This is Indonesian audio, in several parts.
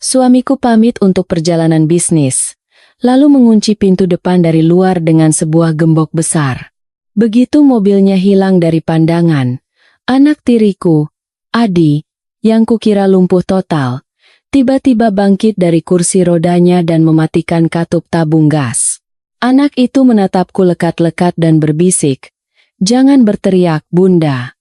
Suamiku pamit untuk perjalanan bisnis, lalu mengunci pintu depan dari luar dengan sebuah gembok besar. Begitu mobilnya hilang dari pandangan, anak tiriku, Adi, yang kukira lumpuh total, tiba-tiba bangkit dari kursi rodanya dan mematikan katup tabung gas. Anak itu menatapku lekat-lekat dan berbisik, "Jangan berteriak, Bunda.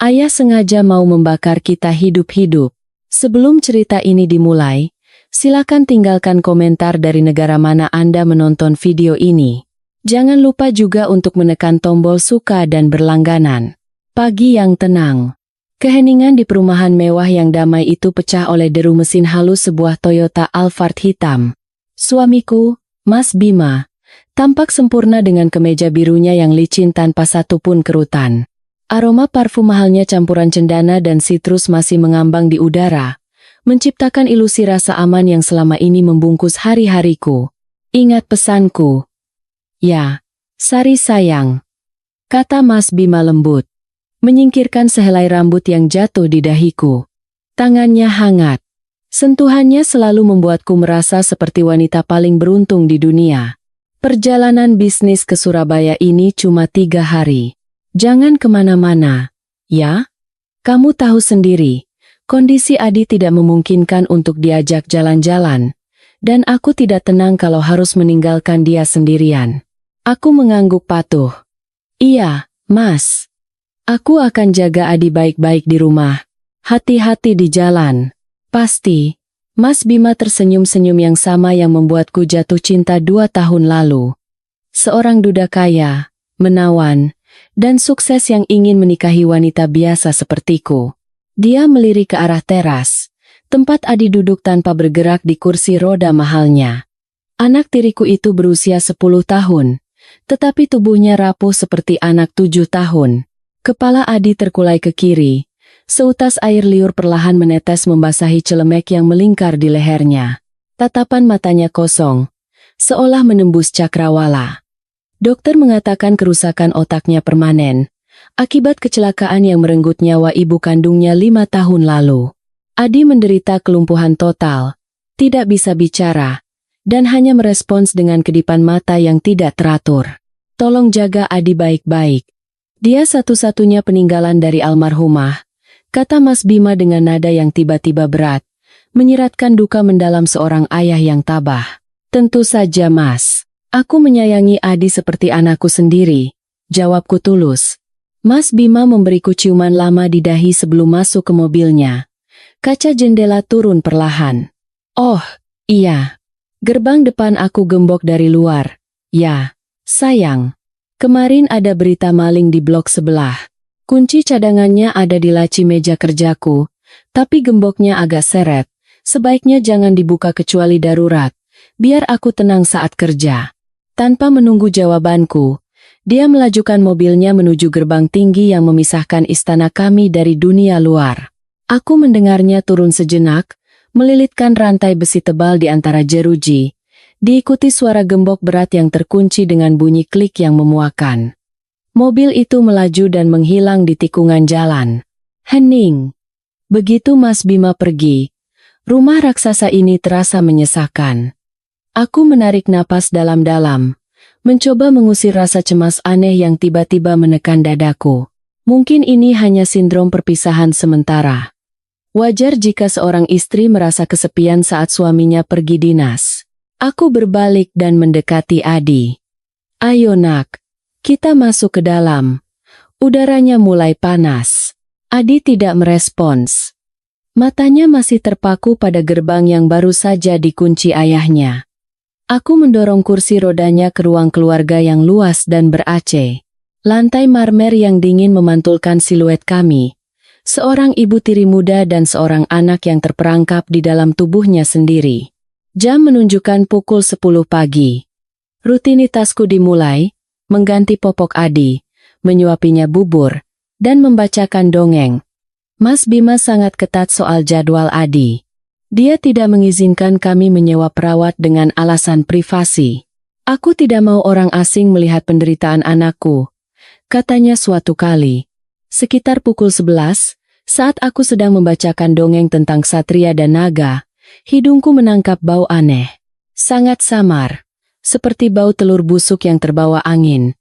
Ayah sengaja mau membakar kita hidup-hidup." Sebelum cerita ini dimulai, silakan tinggalkan komentar dari negara mana Anda menonton video ini. Jangan lupa juga untuk menekan tombol suka dan berlangganan. Pagi yang tenang. Keheningan di perumahan mewah yang damai itu pecah oleh deru mesin halus sebuah Toyota Alphard hitam. Suamiku, Mas Bima, tampak sempurna dengan kemeja birunya yang licin tanpa satupun kerutan. Aroma parfum mahalnya campuran cendana dan sitrus masih mengambang di udara, menciptakan ilusi rasa aman yang selama ini membungkus hari-hariku. "Ingat pesanku." "Ya, Sari sayang," kata Mas Bima lembut, menyingkirkan sehelai rambut yang jatuh di dahiku. Tangannya hangat. Sentuhannya selalu membuatku merasa seperti wanita paling beruntung di dunia. Perjalanan bisnis ke Surabaya ini cuma 3 hari. Jangan kemana-mana, ya? Kamu tahu sendiri, kondisi Adi tidak memungkinkan untuk diajak jalan-jalan, dan aku tidak tenang kalau harus meninggalkan dia sendirian. Aku mengangguk patuh. "Iya, Mas. Aku akan jaga Adi baik-baik di rumah. Hati-hati di jalan." "Pasti." Mas Bima tersenyum-senyum yang sama yang membuatku jatuh cinta 2 tahun lalu. Seorang duda kaya, menawan, dan sukses yang ingin menikahi wanita biasa sepertiku. Dia melirik ke arah teras, tempat Adi duduk tanpa bergerak di kursi roda mahalnya. Anak tiriku itu berusia 10 tahun, tetapi tubuhnya rapuh seperti anak 7 tahun. Kepala Adi terkulai ke kiri, seutas air liur perlahan menetes membasahi celemek yang melingkar di lehernya. Tatapan matanya kosong, seolah menembus cakrawala. Dokter mengatakan kerusakan otaknya permanen, akibat kecelakaan yang merenggut nyawa ibu kandungnya 5 tahun lalu. Adi menderita kelumpuhan total, tidak bisa bicara, dan hanya merespons dengan kedipan mata yang tidak teratur. "Tolong jaga Adi baik-baik. Dia satu-satunya peninggalan dari almarhumah," kata Mas Bima dengan nada yang tiba-tiba berat, menyiratkan duka mendalam seorang ayah yang tabah. "Tentu saja, Mas. Aku menyayangi Adi seperti anakku sendiri," jawabku tulus. Mas Bima memberiku ciuman lama di dahi sebelum masuk ke mobilnya. Kaca jendela turun perlahan. "Oh, iya. Gerbang depan aku gembok dari luar." "Ya, sayang. Kemarin ada berita maling di blok sebelah. Kunci cadangannya ada di laci meja kerjaku, tapi gemboknya agak seret. Sebaiknya jangan dibuka kecuali darurat, biar aku tenang saat kerja." Tanpa menunggu jawabanku, dia melajukan mobilnya menuju gerbang tinggi yang memisahkan istana kami dari dunia luar. Aku mendengarnya turun sejenak, melilitkan rantai besi tebal di antara jeruji, diikuti suara gembok berat yang terkunci dengan bunyi klik yang memuakan. Mobil itu melaju dan menghilang di tikungan jalan. Hening. Begitu Mas Bima pergi, rumah raksasa ini terasa menyesakan. Aku menarik napas dalam-dalam, mencoba mengusir rasa cemas aneh yang tiba-tiba menekan dadaku. Mungkin ini hanya sindrom perpisahan sementara. Wajar jika seorang istri merasa kesepian saat suaminya pergi dinas. Aku berbalik dan mendekati Adi. "Ayo nak, kita masuk ke dalam. Udaranya mulai panas." Adi tidak merespons. Matanya masih terpaku pada gerbang yang baru saja dikunci ayahnya. Aku mendorong kursi rodanya ke ruang keluarga yang luas dan ber-AC. Lantai marmer yang dingin memantulkan siluet kami. Seorang ibu tiri muda dan seorang anak yang terperangkap di dalam tubuhnya sendiri. Jam menunjukkan pukul 10 pagi. Rutinitasku dimulai, mengganti popok Adi, menyuapinya bubur, dan membacakan dongeng. Mas Bima sangat ketat soal jadwal Adi. Dia tidak mengizinkan kami menyewa perawat dengan alasan privasi. "Aku tidak mau orang asing melihat penderitaan anakku," katanya suatu kali. Sekitar pukul 11, saat aku sedang membacakan dongeng tentang Satria dan Naga, Hidungku menangkap bau aneh. Sangat samar. Seperti bau telur busuk yang terbawa angin.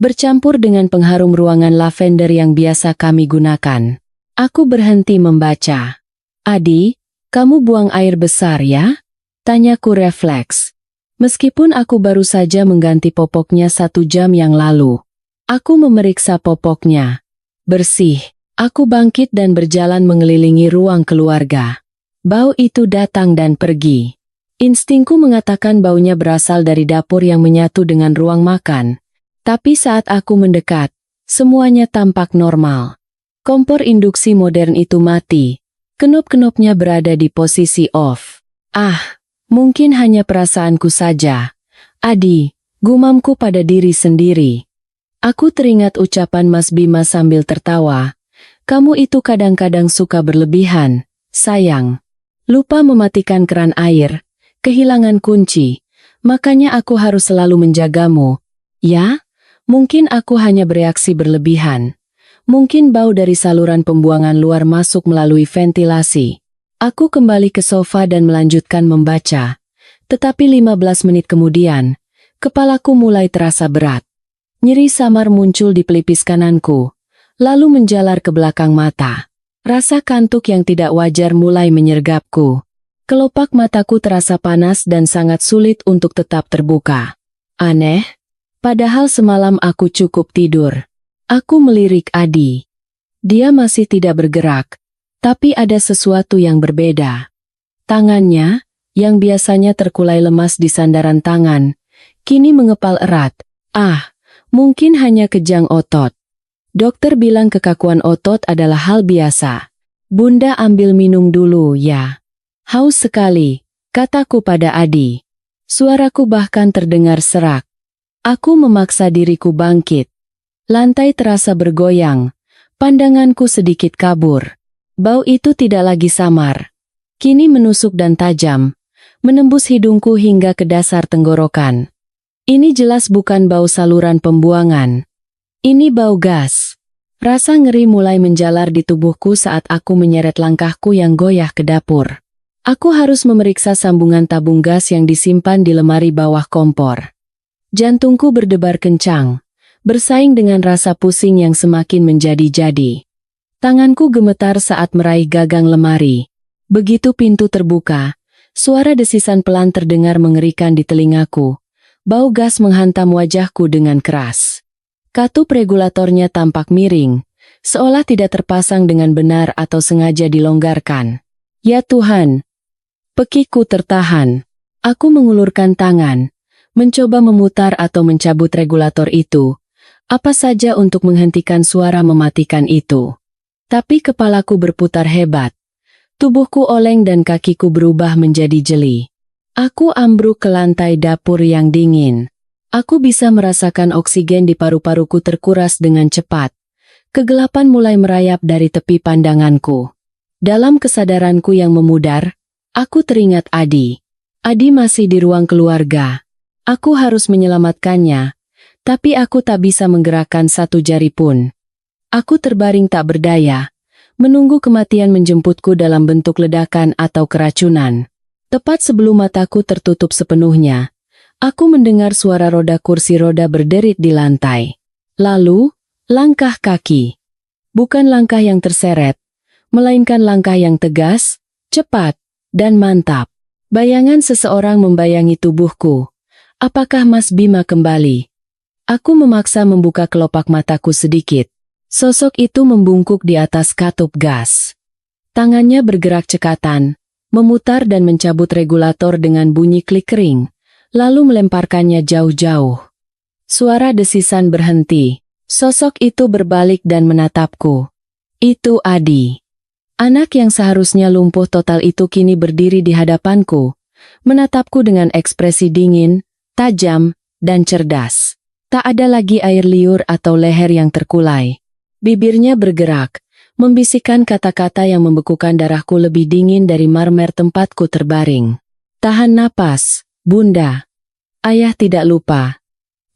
Bercampur dengan pengharum ruangan lavender yang biasa kami gunakan. Aku berhenti membaca. Adi, kamu buang air besar ya? Tanyaku refleks. Meskipun aku baru saja mengganti popoknya 1 jam yang lalu. Aku memeriksa popoknya. Bersih. Aku bangkit dan berjalan mengelilingi ruang keluarga. Bau itu datang dan pergi. Instingku mengatakan baunya berasal dari dapur yang menyatu dengan ruang makan. Tapi saat aku mendekat, semuanya tampak normal. Kompor induksi modern itu mati. Kenop-kenopnya berada di posisi off. Mungkin hanya perasaanku saja. Adi, gumamku pada diri sendiri. Aku teringat ucapan Mas Bima sambil tertawa. Kamu itu kadang-kadang suka berlebihan, sayang. Lupa mematikan keran air, kehilangan kunci, makanya aku harus selalu menjagamu. Ya, mungkin aku hanya bereaksi berlebihan. Mungkin bau dari saluran pembuangan luar masuk melalui ventilasi. Aku kembali ke sofa dan melanjutkan membaca. Tetapi 15 menit kemudian, kepalaku mulai terasa berat. Nyeri samar muncul di pelipis kananku, lalu menjalar ke belakang mata. Rasa kantuk yang tidak wajar mulai menyergapku. Kelopak mataku terasa panas dan sangat sulit untuk tetap terbuka. Aneh, padahal semalam aku cukup tidur. Aku melirik Adi. Dia masih tidak bergerak, tapi ada sesuatu yang berbeda. Tangannya, yang biasanya terkulai lemas di sandaran tangan, kini mengepal erat. Mungkin hanya kejang otot. Dokter bilang kekakuan otot adalah hal biasa. Bunda ambil minum dulu ya. Haus sekali, kataku pada Adi. Suaraku bahkan terdengar serak. Aku memaksa diriku bangkit. Lantai terasa bergoyang. Pandanganku sedikit kabur. Bau itu tidak lagi samar. Kini menusuk dan tajam. Menembus hidungku hingga ke dasar tenggorokan. Ini jelas bukan bau saluran pembuangan. Ini bau gas. Rasa ngeri mulai menjalar di tubuhku saat aku menyeret langkahku yang goyah ke dapur. Aku harus memeriksa sambungan tabung gas yang disimpan di lemari bawah kompor. Jantungku berdebar kencang, bersaing dengan rasa pusing yang semakin menjadi-jadi. Tanganku gemetar saat meraih gagang lemari. Begitu pintu terbuka, suara desisan pelan terdengar mengerikan di telingaku. Bau gas menghantam wajahku dengan keras. Katup regulatornya tampak miring, seolah tidak terpasang dengan benar atau sengaja dilonggarkan. Ya Tuhan! Pekiku tertahan. Aku mengulurkan tangan, mencoba memutar atau mencabut regulator itu, apa saja untuk menghentikan suara mematikan itu. Tapi kepalaku berputar hebat. Tubuhku oleng dan kakiku berubah menjadi jeli. Aku ambruk ke lantai dapur yang dingin. Aku bisa merasakan oksigen di paru-paruku terkuras dengan cepat. Kegelapan mulai merayap dari tepi pandanganku. Dalam kesadaranku yang memudar, aku teringat Adi. Adi masih di ruang keluarga. Aku harus menyelamatkannya, tapi aku tak bisa menggerakkan satu jari pun. Aku terbaring tak berdaya, menunggu kematian menjemputku dalam bentuk ledakan atau keracunan. Tepat sebelum mataku tertutup sepenuhnya, aku mendengar suara roda kursi roda berderit di lantai. Lalu, langkah kaki. Bukan langkah yang terseret, melainkan langkah yang tegas, cepat, dan mantap. Bayangan seseorang membayangi tubuhku. Apakah Mas Bima kembali? Aku memaksa membuka kelopak mataku sedikit. Sosok itu membungkuk di atas katup gas. Tangannya bergerak cekatan, memutar dan mencabut regulator dengan bunyi klik kering. Lalu melemparkannya jauh-jauh. Suara desisan berhenti. Sosok itu berbalik dan menatapku. Itu Adi. Anak yang seharusnya lumpuh total itu kini berdiri di hadapanku, menatapku dengan ekspresi dingin, tajam, dan cerdas. Tak ada lagi air liur atau leher yang terkulai. Bibirnya bergerak, membisikkan kata-kata yang membekukan darahku lebih dingin dari marmer tempatku terbaring. Tahan napas, Bunda. Ayah tidak lupa.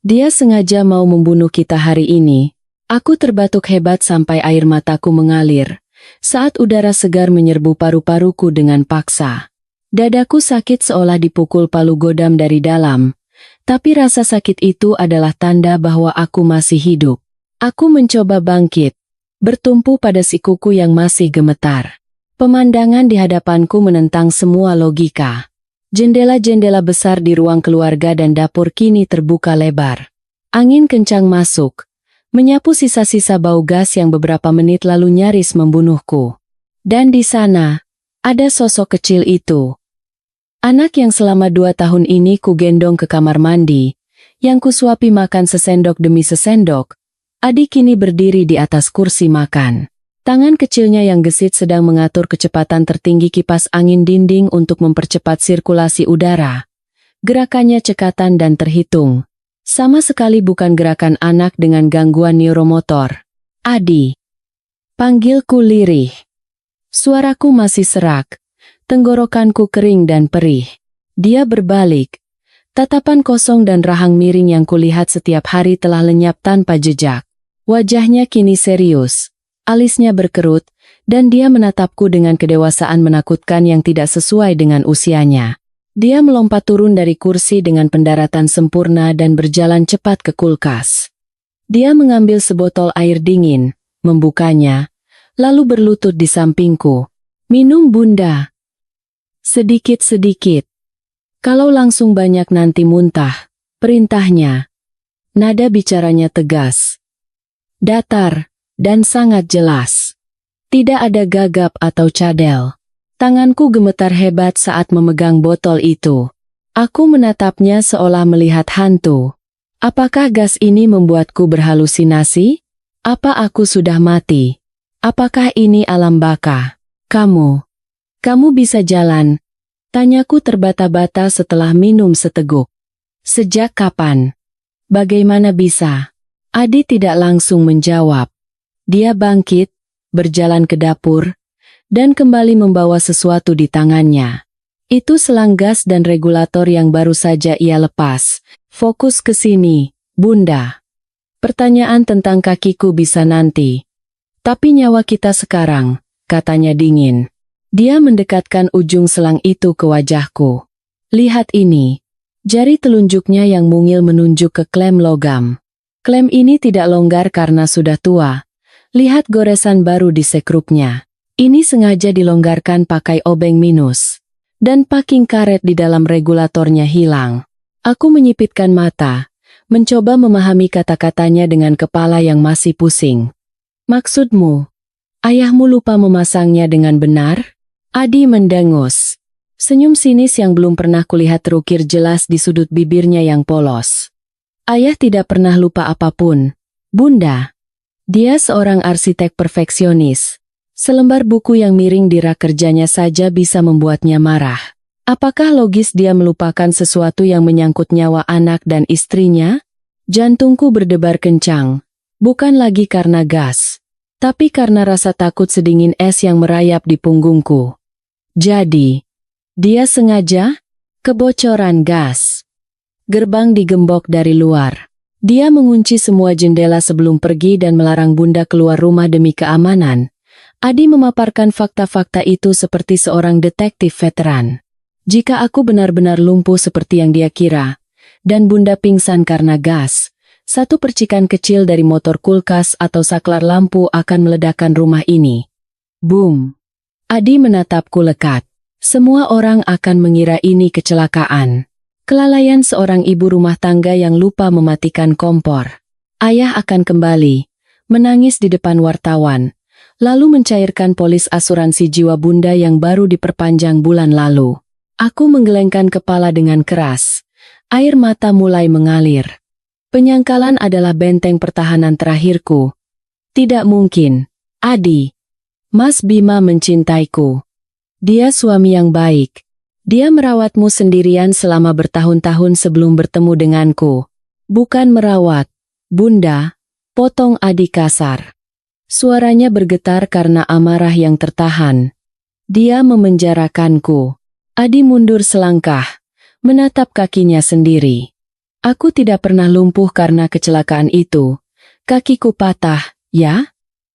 Dia sengaja mau membunuh kita hari ini. Aku terbatuk hebat sampai air mataku mengalir, saat udara segar menyerbu paru-paruku dengan paksa. Dadaku sakit seolah dipukul palu godam dari dalam, tapi rasa sakit itu adalah tanda bahwa aku masih hidup. Aku mencoba bangkit, bertumpu pada sikuku yang masih gemetar. Pemandangan di hadapanku menentang semua logika. Jendela-jendela besar di ruang keluarga dan dapur kini terbuka lebar. Angin kencang masuk, menyapu sisa-sisa bau gas yang beberapa menit lalu nyaris membunuhku. Dan di sana, ada sosok kecil itu. Anak yang selama 2 tahun ini ku gendong ke kamar mandi, yang kusuapi makan sesendok demi sesendok, Adi kini berdiri di atas kursi makan. Tangan kecilnya yang gesit sedang mengatur kecepatan tertinggi kipas angin dinding untuk mempercepat sirkulasi udara. Gerakannya cekatan dan terhitung. Sama sekali bukan gerakan anak dengan gangguan neuromotor. Adi. Panggilku lirih. Suaraku masih serak. Tenggorokanku kering dan perih. Dia berbalik. Tatapan kosong dan rahang miring yang kulihat setiap hari telah lenyap tanpa jejak. Wajahnya kini serius. Alisnya berkerut, dan dia menatapku dengan kedewasaan menakutkan yang tidak sesuai dengan usianya. Dia melompat turun dari kursi dengan pendaratan sempurna dan berjalan cepat ke kulkas. Dia mengambil sebotol air dingin, membukanya, lalu berlutut di sampingku. "Minum, Bunda." "Sedikit-sedikit. Kalau langsung banyak nanti muntah," perintahnya. Nada bicaranya tegas, datar, dan sangat jelas. Tidak ada gagap atau cadel. Tanganku gemetar hebat saat memegang botol itu. Aku menatapnya seolah melihat hantu. Apakah gas ini membuatku berhalusinasi? Apa aku sudah mati? Apakah ini alam baka? Kamu bisa jalan? Tanyaku terbata-bata setelah minum seteguk. Sejak kapan? Bagaimana bisa? Adi tidak langsung menjawab. Dia bangkit, berjalan ke dapur, dan kembali membawa sesuatu di tangannya. Itu selang gas dan regulator yang baru saja ia lepas. "Fokus ke sini, Bunda. Pertanyaan tentang kakiku bisa nanti. Tapi nyawa kita sekarang," katanya dingin. Dia mendekatkan ujung selang itu ke wajahku. "Lihat ini." Jari telunjuknya yang mungil menunjuk ke klem logam. Klem ini tidak longgar karena sudah tua. Lihat goresan baru di sekrupnya. Ini sengaja dilonggarkan pakai obeng minus. Dan packing karet di dalam regulatornya hilang. Aku menyipitkan mata, mencoba memahami kata-katanya dengan kepala yang masih pusing. "Maksudmu, ayahmu lupa memasangnya dengan benar?" Adi mendengus. Senyum sinis yang belum pernah kulihat terukir jelas di sudut bibirnya yang polos. "Ayah tidak pernah lupa apapun, Bunda. Dia seorang arsitek perfeksionis. Selembar buku yang miring di rak kerjanya saja bisa membuatnya marah. Apakah logis dia melupakan sesuatu yang menyangkut nyawa anak dan istrinya?" Jantungku berdebar kencang. Bukan lagi karena gas, tapi karena rasa takut sedingin es yang merayap di punggungku. Jadi, dia sengaja? Kebocoran gas. Gerbang digembok dari luar. Dia mengunci semua jendela sebelum pergi dan melarang Bunda keluar rumah demi keamanan. Adi memaparkan fakta-fakta itu seperti seorang detektif veteran. Jika aku benar-benar lumpuh seperti yang dia kira, dan Bunda pingsan karena gas, satu percikan kecil dari motor kulkas atau saklar lampu akan meledakkan rumah ini. Boom! Adi menatapku lekat. Semua orang akan mengira ini kecelakaan. Kelalaian seorang ibu rumah tangga yang lupa mematikan kompor. Ayah akan kembali, menangis di depan wartawan, lalu mencairkan polis asuransi jiwa Bunda yang baru diperpanjang bulan lalu. Aku menggelengkan kepala dengan keras. Air mata mulai mengalir. Penyangkalan adalah benteng pertahanan terakhirku. Tidak mungkin, Adi. Mas Bima mencintaiku. Dia suami yang baik. Dia merawatmu sendirian selama bertahun-tahun sebelum bertemu denganku. Bukan merawat, Bunda, potong Adi kasar. Suaranya bergetar karena amarah yang tertahan. Dia memenjarakanku. Adi mundur selangkah, menatap kakinya sendiri. Aku tidak pernah lumpuh karena kecelakaan itu. Kakiku patah, ya?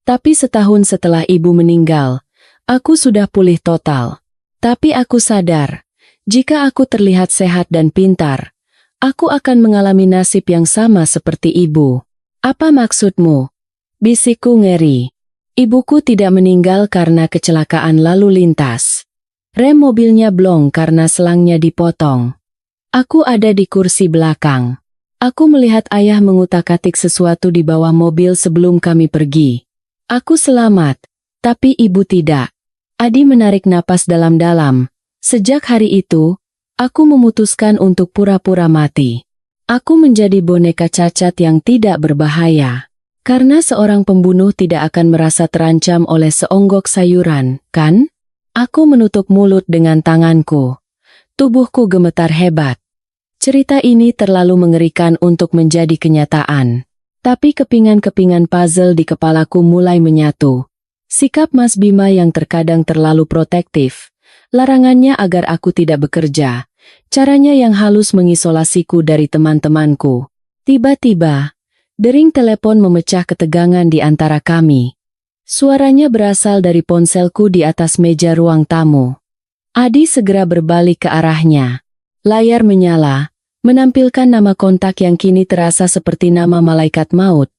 Tapi setahun setelah ibu meninggal, aku sudah pulih total. Tapi aku sadar, Jika aku terlihat sehat dan pintar, aku akan mengalami nasib yang sama seperti ibu. Apa maksudmu? Bisikku ngeri. Ibuku tidak meninggal karena kecelakaan lalu lintas. Rem mobilnya blong karena selangnya dipotong. Aku ada di kursi belakang. Aku melihat ayah mengutak-atik sesuatu di bawah mobil sebelum kami pergi. Aku selamat, tapi ibu tidak. Adi menarik napas dalam-dalam. Sejak hari itu, aku memutuskan untuk pura-pura mati. Aku menjadi boneka cacat yang tidak berbahaya. Karena seorang pembunuh tidak akan merasa terancam oleh seonggok sayuran, kan? Aku menutup mulut dengan tanganku. Tubuhku gemetar hebat. Cerita ini terlalu mengerikan untuk menjadi kenyataan. Tapi kepingan-kepingan puzzle di kepalaku mulai menyatu. Sikap Mas Bima yang terkadang terlalu protektif. Larangannya agar aku tidak bekerja. Caranya yang halus mengisolasiku dari teman-temanku. Tiba-tiba, dering telepon memecah ketegangan di antara kami. Suaranya berasal dari ponselku di atas meja ruang tamu. Adi segera berbalik ke arahnya. Layar menyala, menampilkan nama kontak yang kini terasa seperti nama malaikat maut.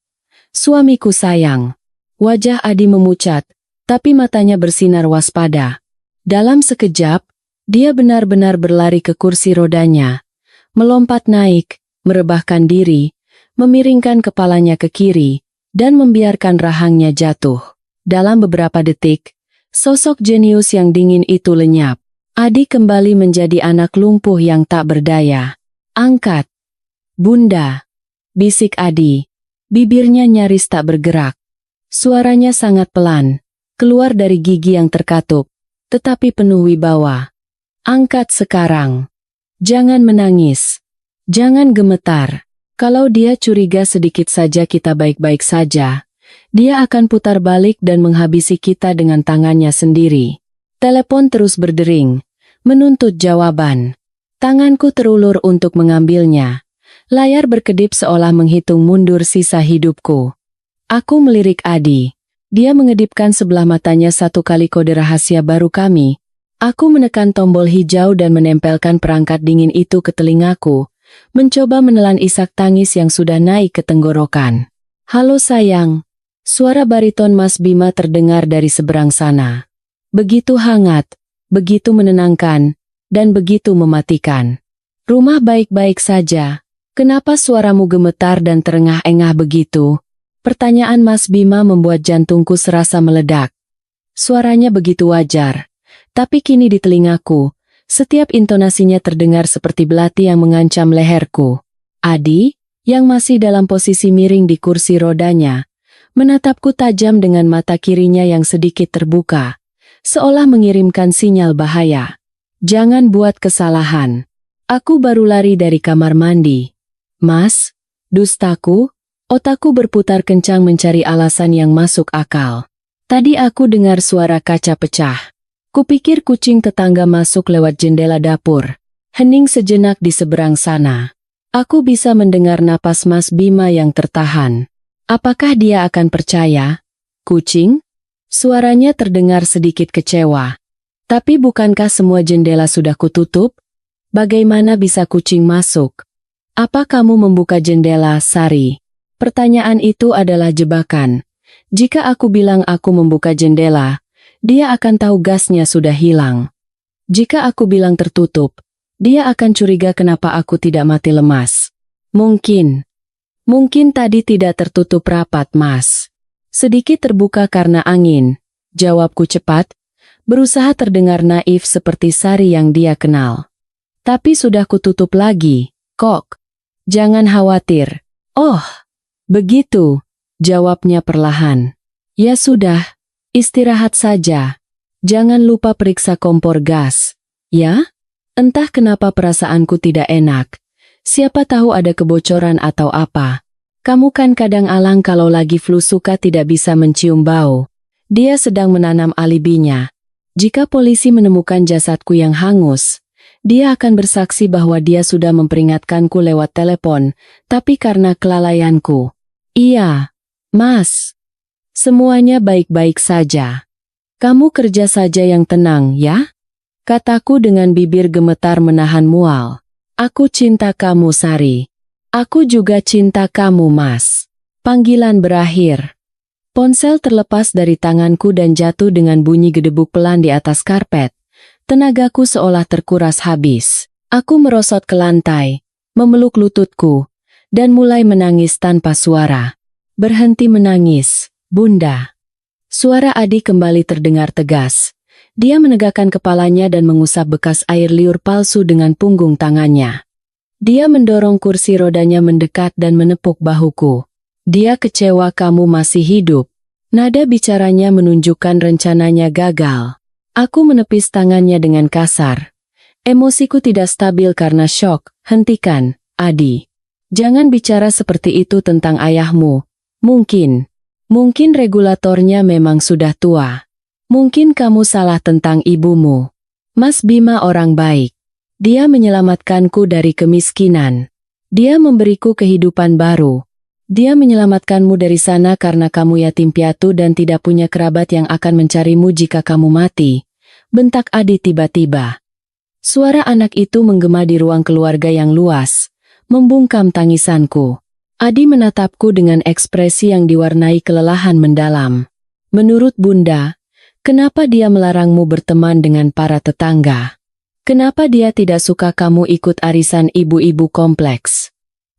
Suamiku sayang. Wajah Adi memucat, tapi matanya bersinar waspada. Dalam sekejap, dia benar-benar berlari ke kursi rodanya. Melompat naik, merebahkan diri, memiringkan kepalanya ke kiri, dan membiarkan rahangnya jatuh. Dalam beberapa detik, sosok jenius yang dingin itu lenyap. Adi kembali menjadi anak lumpuh yang tak berdaya. Angkat. Bunda. Bisik Adi. Bibirnya nyaris tak bergerak. Suaranya sangat pelan, keluar dari gigi yang terkatup, tetapi penuh wibawa. Angkat sekarang. Jangan menangis. Jangan gemetar. Kalau dia curiga sedikit saja kita baik-baik saja, dia akan putar balik dan menghabisi kita dengan tangannya sendiri. Telepon terus berdering, menuntut jawaban. Tanganku terulur untuk mengambilnya. Layar berkedip seolah menghitung mundur sisa hidupku. Aku melirik Adi. Dia mengedipkan sebelah matanya satu kali kode rahasia baru kami. Aku menekan tombol hijau dan menempelkan perangkat dingin itu ke telingaku. Mencoba menelan isak tangis yang sudah naik ke tenggorokan. Halo sayang. Suara bariton Mas Bima terdengar dari seberang sana. Begitu hangat, begitu menenangkan, dan begitu mematikan. Rumah baik-baik saja. Kenapa suaramu gemetar dan terengah-engah begitu? Pertanyaan Mas Bima membuat jantungku serasa meledak. Suaranya begitu wajar. Tapi kini di telingaku, setiap intonasinya terdengar seperti belati yang mengancam leherku. Adi, yang masih dalam posisi miring di kursi rodanya, menatapku tajam dengan mata kirinya yang sedikit terbuka, seolah mengirimkan sinyal bahaya. Jangan buat kesalahan. Aku baru lari dari kamar mandi. Mas, dustaku, otakku berputar kencang mencari alasan yang masuk akal. Tadi aku dengar suara kaca pecah. Kupikir kucing tetangga masuk lewat jendela dapur. Hening sejenak di seberang sana. Aku bisa mendengar napas Mas Bima yang tertahan. Apakah dia akan percaya? Kucing? Suaranya terdengar sedikit kecewa. Tapi bukankah semua jendela sudah kututup? Bagaimana bisa kucing masuk? Apa kamu membuka jendela, Sari? Pertanyaan itu adalah jebakan. Jika aku bilang aku membuka jendela, dia akan tahu gasnya sudah hilang. Jika aku bilang tertutup, dia akan curiga kenapa aku tidak mati lemas. Mungkin tadi tidak tertutup rapat, Mas. Sedikit terbuka karena angin, jawabku cepat, berusaha terdengar naif seperti Sari yang dia kenal. Tapi sudah kututup lagi, kok. Jangan khawatir. Oh, begitu, jawabnya perlahan. Ya sudah. Istirahat saja. Jangan lupa periksa kompor gas. Ya? Entah kenapa perasaanku tidak enak. Siapa tahu ada kebocoran atau apa. Kamu kan kadang alang kalau lagi flu suka tidak bisa mencium bau. Dia sedang menanam alibinya. Jika polisi menemukan jasadku yang hangus, dia akan bersaksi bahwa dia sudah memperingatkanku lewat telepon, tapi karena kelalaianku. Iya, Mas. Semuanya baik-baik saja. Kamu kerja saja yang tenang, ya? kataku dengan bibir gemetar menahan mual. Aku cinta kamu, Sari. Aku juga cinta kamu, Mas. Panggilan berakhir. Ponsel terlepas dari tanganku dan jatuh dengan bunyi gedebuk pelan di atas karpet. Tenagaku seolah terkuras habis. Aku merosot ke lantai, memeluk lututku, dan mulai menangis tanpa suara. Berhenti menangis, Bunda. Suara Adi kembali terdengar tegas. Dia menegakkan kepalanya dan mengusap bekas air liur palsu dengan punggung tangannya. Dia mendorong kursi rodanya mendekat dan menepuk bahuku. Dia kecewa kamu masih hidup. Nada bicaranya menunjukkan rencananya gagal. Aku menepis tangannya dengan kasar. Emosiku tidak stabil karena syok. Hentikan, Adi. Jangan bicara seperti itu tentang ayahmu. Mungkin regulatornya memang sudah tua. Mungkin kamu salah tentang ibumu. Mas Bima orang baik. Dia menyelamatkanku dari kemiskinan. Dia memberiku kehidupan baru. Dia menyelamatkanmu dari sana karena kamu yatim piatu dan tidak punya kerabat yang akan mencarimu jika kamu mati. Bentak Adi tiba-tiba. Suara anak itu menggema di ruang keluarga yang luas, membungkam tangisanku. Adi menatapku dengan ekspresi yang diwarnai kelelahan mendalam. Menurut Bunda, kenapa dia melarangmu berteman dengan para tetangga? Kenapa dia tidak suka kamu ikut arisan ibu-ibu kompleks?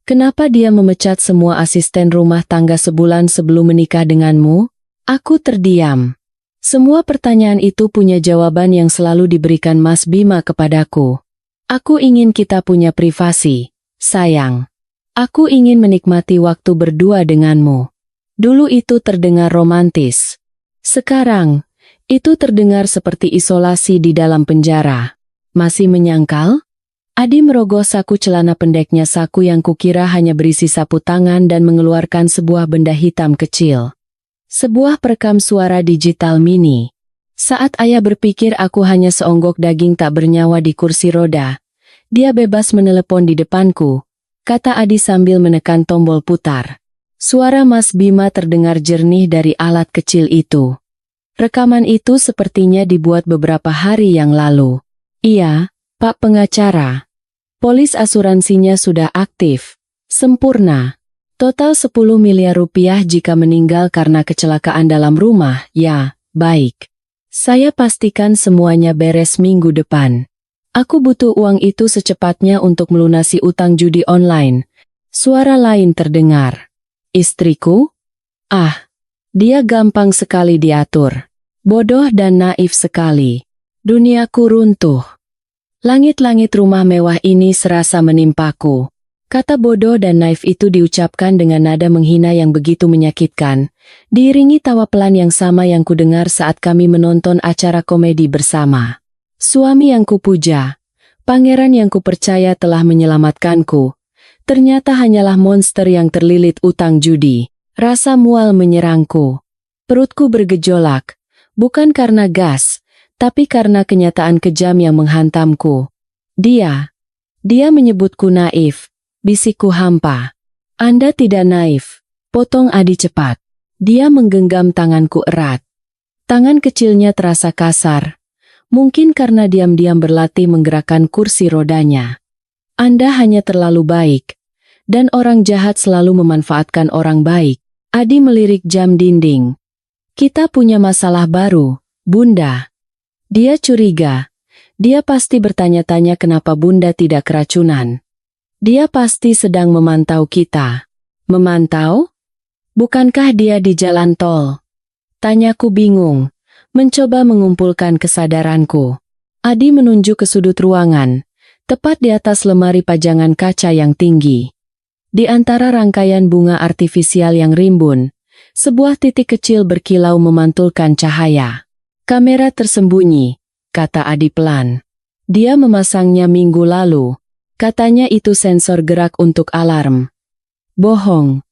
Kenapa dia memecat semua asisten rumah tangga sebulan sebelum menikah denganmu? Aku terdiam. Semua pertanyaan itu punya jawaban yang selalu diberikan Mas Bima kepadaku. Aku ingin kita punya privasi, sayang. Aku ingin menikmati waktu berdua denganmu. Dulu itu terdengar romantis. Sekarang, itu terdengar seperti isolasi di dalam penjara. Masih menyangkal? Adi merogoh saku celana pendeknya, saku yang kukira hanya berisi sapu tangan dan mengeluarkan sebuah benda hitam kecil. Sebuah perekam suara digital mini. Saat ayah berpikir aku hanya seonggok daging tak bernyawa di kursi roda, dia bebas menelepon di depanku, kata Adi sambil menekan tombol putar. Suara Mas Bima terdengar jernih dari alat kecil itu. Rekaman itu sepertinya dibuat beberapa hari yang lalu. Iya, Pak Pengacara. Polis asuransinya sudah aktif. Sempurna. Total 10 miliar rupiah jika meninggal karena kecelakaan dalam rumah, ya, baik. Saya pastikan semuanya beres minggu depan. Aku butuh uang itu secepatnya untuk melunasi utang judi online. Suara lain terdengar. Istriku? Ah, dia gampang sekali diatur. Bodoh dan naif sekali. Duniaku runtuh. Langit-langit rumah mewah ini serasa menimpaku. Kata bodoh dan naif itu diucapkan dengan nada menghina yang begitu menyakitkan, diiringi tawa pelan yang sama yang kudengar saat kami menonton acara komedi bersama. Suami yang kupuja, pangeran yang kupercaya telah menyelamatkanku, ternyata hanyalah monster yang terlilit utang judi. Rasa mual menyerangku. Perutku bergejolak, bukan karena gas, tapi karena kenyataan kejam yang menghantamku. Dia menyebutku naif, bisikku hampa. Anda tidak naif, potong Adi cepat. Dia menggenggam tanganku erat. Tangan kecilnya terasa kasar. Mungkin karena diam-diam berlatih menggerakkan kursi rodanya. Anda hanya terlalu baik. Dan orang jahat selalu memanfaatkan orang baik. Adi melirik jam dinding. Kita punya masalah baru, Bunda. Dia curiga. Dia pasti bertanya-tanya kenapa Bunda tidak keracunan. Dia pasti sedang memantau kita. Memantau? Bukankah dia di jalan tol? Tanyaku bingung. Mencoba mengumpulkan kesadaranku. Adi menunjuk ke sudut ruangan, tepat di atas lemari pajangan kaca yang tinggi. Di antara rangkaian bunga artifisial yang rimbun, sebuah titik kecil berkilau memantulkan cahaya. Kamera tersembunyi, kata Adi pelan. Dia memasangnya minggu lalu. Katanya itu sensor gerak untuk alarm. Bohong.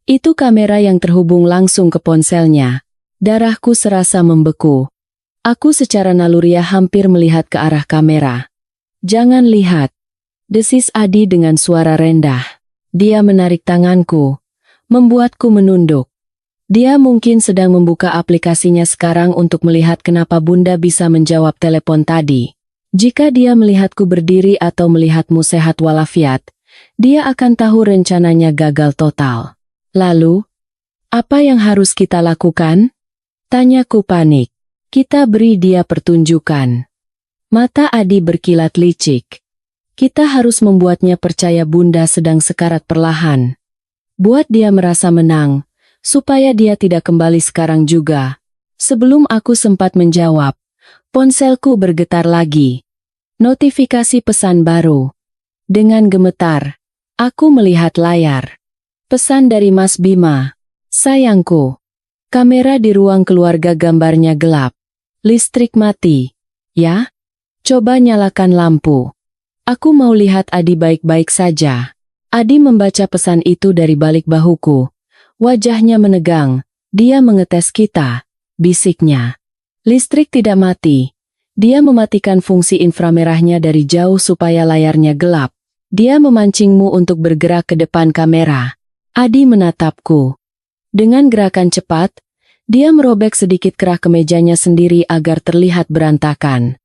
Itu kamera yang terhubung langsung ke ponselnya. Darahku serasa membeku. Aku secara naluriah hampir melihat ke arah kamera. Jangan lihat, desis Adi dengan suara rendah. Dia menarik tanganku, membuatku menunduk. Dia mungkin sedang membuka aplikasinya sekarang untuk melihat kenapa Bunda bisa menjawab telepon tadi. Jika dia melihatku berdiri atau melihatmu sehat walafiat, dia akan tahu rencananya gagal total. Lalu, apa yang harus kita lakukan? Tanyaku panik. Kita beri dia pertunjukan. Mata Adi berkilat licik. Kita harus membuatnya percaya Bunda sedang sekarat perlahan. Buat dia merasa menang, supaya dia tidak kembali sekarang juga. Sebelum aku sempat menjawab, ponselku bergetar lagi. Notifikasi pesan baru. Dengan gemetar, aku melihat layar. Pesan dari Mas Bima. Sayangku. Kamera di ruang keluarga gambarnya gelap. Listrik mati. Ya? Coba nyalakan lampu. Aku mau lihat Adi baik-baik saja. Adi membaca pesan itu dari balik bahuku. Wajahnya menegang. Dia mengetes kita. Bisiknya. Listrik tidak mati. Dia mematikan fungsi inframerahnya dari jauh supaya layarnya gelap. Dia memancingmu untuk bergerak ke depan kamera. Adi menatapku. Dengan gerakan cepat, dia merobek sedikit kerah kemejanya sendiri agar terlihat berantakan.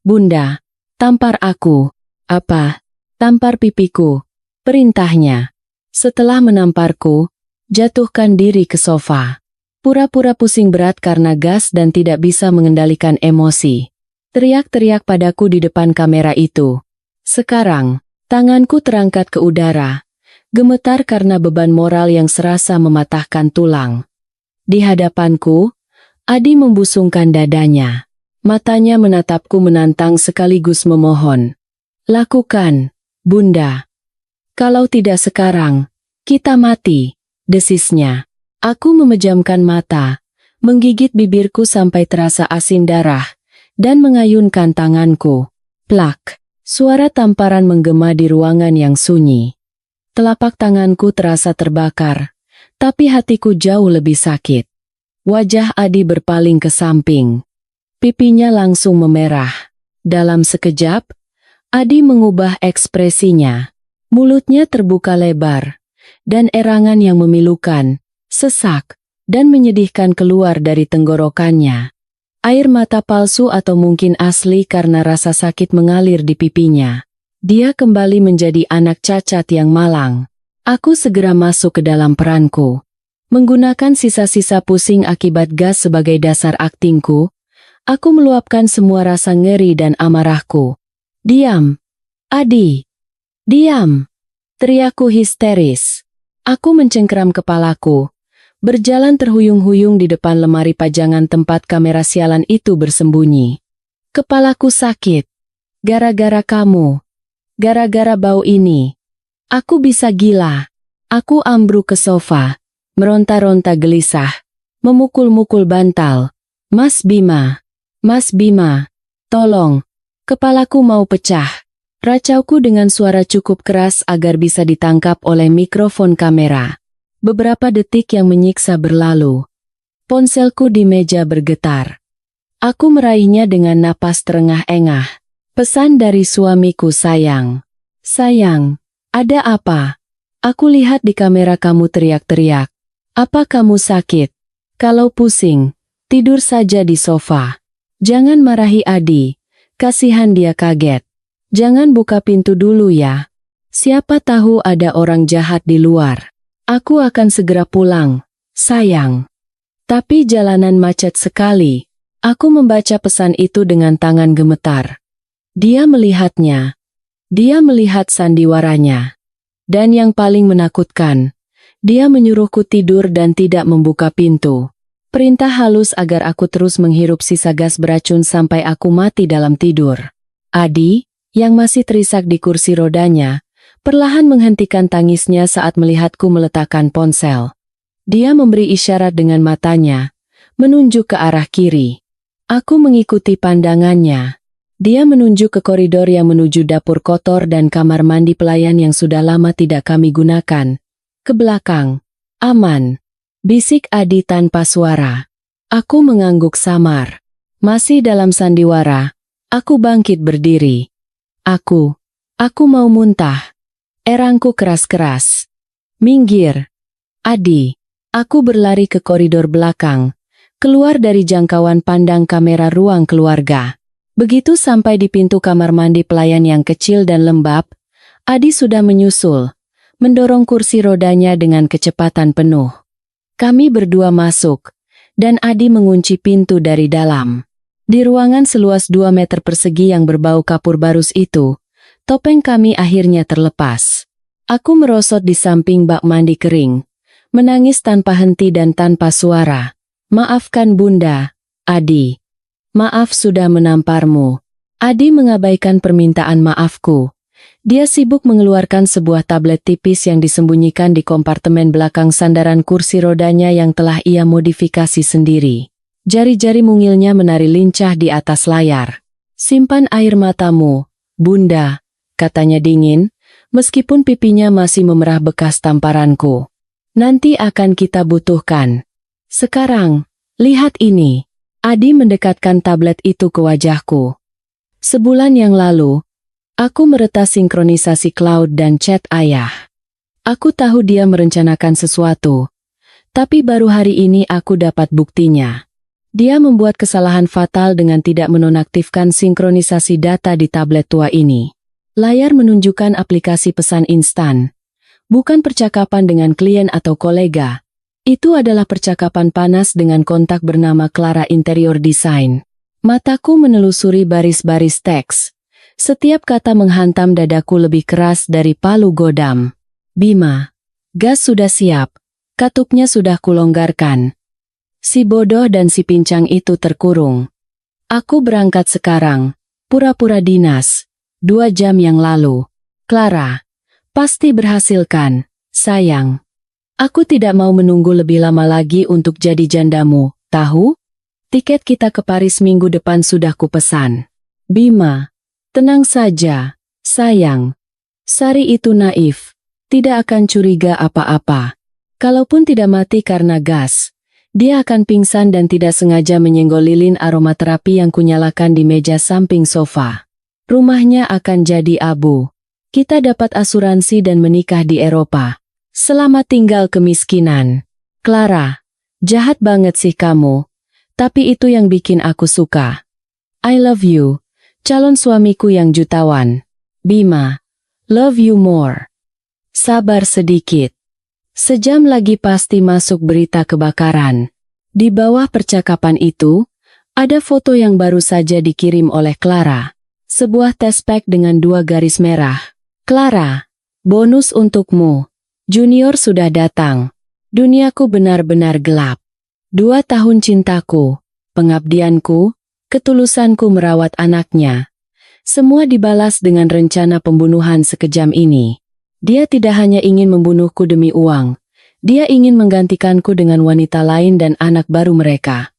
Bunda, tampar aku. Apa? Tampar pipiku. Perintahnya. Setelah menamparku, jatuhkan diri ke sofa. Pura-pura pusing berat karena gas dan tidak bisa mengendalikan emosi. Teriak-teriak padaku di depan kamera itu. Sekarang, tanganku terangkat ke udara. Gemetar karena beban moral yang serasa mematahkan tulang. Di hadapanku, Adi membusungkan dadanya. Matanya menatapku menantang sekaligus memohon. Lakukan, Bunda. Kalau tidak sekarang, kita mati, desisnya. Aku memejamkan mata, menggigit bibirku sampai terasa asin darah, dan mengayunkan tanganku. Plak, suara tamparan menggema di ruangan yang sunyi. Telapak tanganku terasa terbakar, tapi hatiku jauh lebih sakit. Wajah Adi berpaling ke samping. Pipinya langsung memerah. Dalam sekejap, Adi mengubah ekspresinya. Mulutnya terbuka lebar, dan erangan yang memilukan, sesak, dan menyedihkan keluar dari tenggorokannya. Air mata palsu atau mungkin asli karena rasa sakit mengalir di pipinya. Dia kembali menjadi anak cacat yang malang. Aku segera masuk ke dalam peranku. Menggunakan sisa-sisa pusing akibat gas sebagai dasar aktingku, aku meluapkan semua rasa ngeri dan amarahku. Diam! Adi! Diam! Teriakku histeris. Aku mencengkeram kepalaku. Berjalan terhuyung-huyung di depan lemari pajangan tempat kamera sialan itu bersembunyi. Kepalaku sakit. Gara-gara kamu. Gara-gara bau ini. Aku bisa gila. Aku ambruk ke sofa. Meronta-ronta gelisah. Memukul-mukul bantal. Mas Bima. Mas Bima. Tolong. Kepalaku mau pecah. Racauku dengan suara cukup keras agar bisa ditangkap oleh mikrofon kamera. Beberapa detik yang menyiksa berlalu. Ponselku di meja bergetar. Aku meraihnya dengan napas terengah-engah. Pesan dari suamiku, sayang. Sayang, ada apa? Aku lihat di kamera kamu teriak-teriak. Apa kamu sakit? Kalau pusing, tidur saja di sofa. Jangan marahi Adi. Kasihan dia kaget. Jangan buka pintu dulu ya. Siapa tahu ada orang jahat di luar. Aku akan segera pulang, sayang. Tapi jalanan macet sekali. Aku membaca pesan itu dengan tangan gemetar. Dia melihatnya. Dia melihat sandiwaranya. Dan yang paling menakutkan, dia menyuruhku tidur dan tidak membuka pintu. Perintah halus agar aku terus menghirup sisa gas beracun sampai aku mati dalam tidur. Adi, yang masih terisak di kursi rodanya, perlahan menghentikan tangisnya saat melihatku meletakkan ponsel. Dia memberi isyarat dengan matanya, menunjuk ke arah kiri. Aku mengikuti pandangannya. Dia menunjuk ke koridor yang menuju dapur kotor dan kamar mandi pelayan yang sudah lama tidak kami gunakan. Ke belakang. Aman. Bisik Adi tanpa suara. Aku mengangguk samar. Masih dalam sandiwara, aku bangkit berdiri. Aku mau muntah. Erangku keras-keras. Minggir. Adi. Aku berlari ke koridor belakang, keluar dari jangkauan pandang kamera ruang keluarga. Begitu sampai di pintu kamar mandi pelayan yang kecil dan lembab, Adi sudah menyusul, mendorong kursi rodanya dengan kecepatan penuh. Kami berdua masuk, dan Adi mengunci pintu dari dalam. Di ruangan seluas 2 meter persegi yang berbau kapur barus itu, topeng kami akhirnya terlepas. Aku merosot di samping bak mandi kering, menangis tanpa henti dan tanpa suara. Maafkan Bunda, Adi. Maaf sudah menamparmu. Adi mengabaikan permintaan maafku. Dia sibuk mengeluarkan sebuah tablet tipis yang disembunyikan di kompartemen belakang sandaran kursi rodanya yang telah ia modifikasi sendiri. Jari-jari mungilnya menari lincah di atas layar. Simpan air matamu, Bunda, katanya dingin, meskipun pipinya masih memerah bekas tamparanku. Nanti akan kita butuhkan. Sekarang, lihat ini. Adi mendekatkan tablet itu ke wajahku. Sebulan yang lalu, aku meretas sinkronisasi cloud dan chat ayah. Aku tahu dia merencanakan sesuatu, tapi baru hari ini aku dapat buktinya. Dia membuat kesalahan fatal dengan tidak menonaktifkan sinkronisasi data di tablet tua ini. Layar menunjukkan aplikasi pesan instan, bukan percakapan dengan klien atau kolega. Itu adalah percakapan panas dengan kontak bernama Clara Interior Design. Mataku menelusuri baris-baris teks. Setiap kata menghantam dadaku lebih keras dari palu godam. Bima, gas sudah siap. Katupnya sudah kulonggarkan. Si bodoh dan si pincang itu terkurung. Aku berangkat sekarang. Pura-pura dinas. 2 jam yang lalu. Clara, pasti berhasilkan, sayang. Aku tidak mau menunggu lebih lama lagi untuk jadi jandamu, tahu? Tiket kita ke Paris minggu depan sudah kupesan. Bima, tenang saja, sayang. Sari itu naif, tidak akan curiga apa-apa. Kalaupun tidak mati karena gas, dia akan pingsan dan tidak sengaja menyenggol lilin aromaterapi yang kunyalakan di meja samping sofa. Rumahnya akan jadi abu. Kita dapat asuransi dan menikah di Eropa. Selamat tinggal kemiskinan. Clara, jahat banget sih kamu. Tapi itu yang bikin aku suka. I love you, calon suamiku yang jutawan. Bima, love you more. Sabar sedikit. Sejam lagi pasti masuk berita kebakaran. Di bawah percakapan itu, ada foto yang baru saja dikirim oleh Clara. Sebuah test pack dengan 2 garis merah. Clara, bonus untukmu. Junior sudah datang. Duniaku benar-benar gelap. 2 tahun cintaku, pengabdianku, ketulusanku merawat anaknya. Semua dibalas dengan rencana pembunuhan sekejam ini. Dia tidak hanya ingin membunuhku demi uang. Dia ingin menggantikanku dengan wanita lain dan anak baru mereka.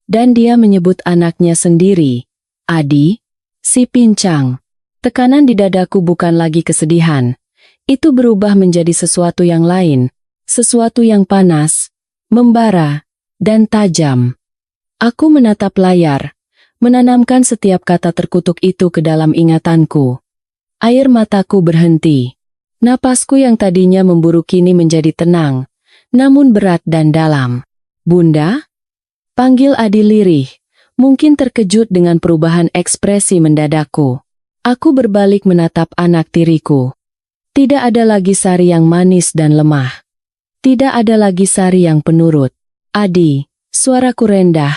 Dan dia menyebut anaknya sendiri, Adi, si pincang. Tekanan di dadaku bukan lagi kesedihan. Itu berubah menjadi sesuatu yang lain, sesuatu yang panas, membara, dan tajam. Aku menatap layar, menanamkan setiap kata terkutuk itu ke dalam ingatanku. Air mataku berhenti. Napasku yang tadinya memburu kini menjadi tenang, namun berat dan dalam. Bunda? Panggil Adi lirih, mungkin terkejut dengan perubahan ekspresi mendadakku. Aku berbalik menatap anak tiriku. Tidak ada lagi Sari yang manis dan lemah. Tidak ada lagi Sari yang penurut. Adi, suaraku rendah,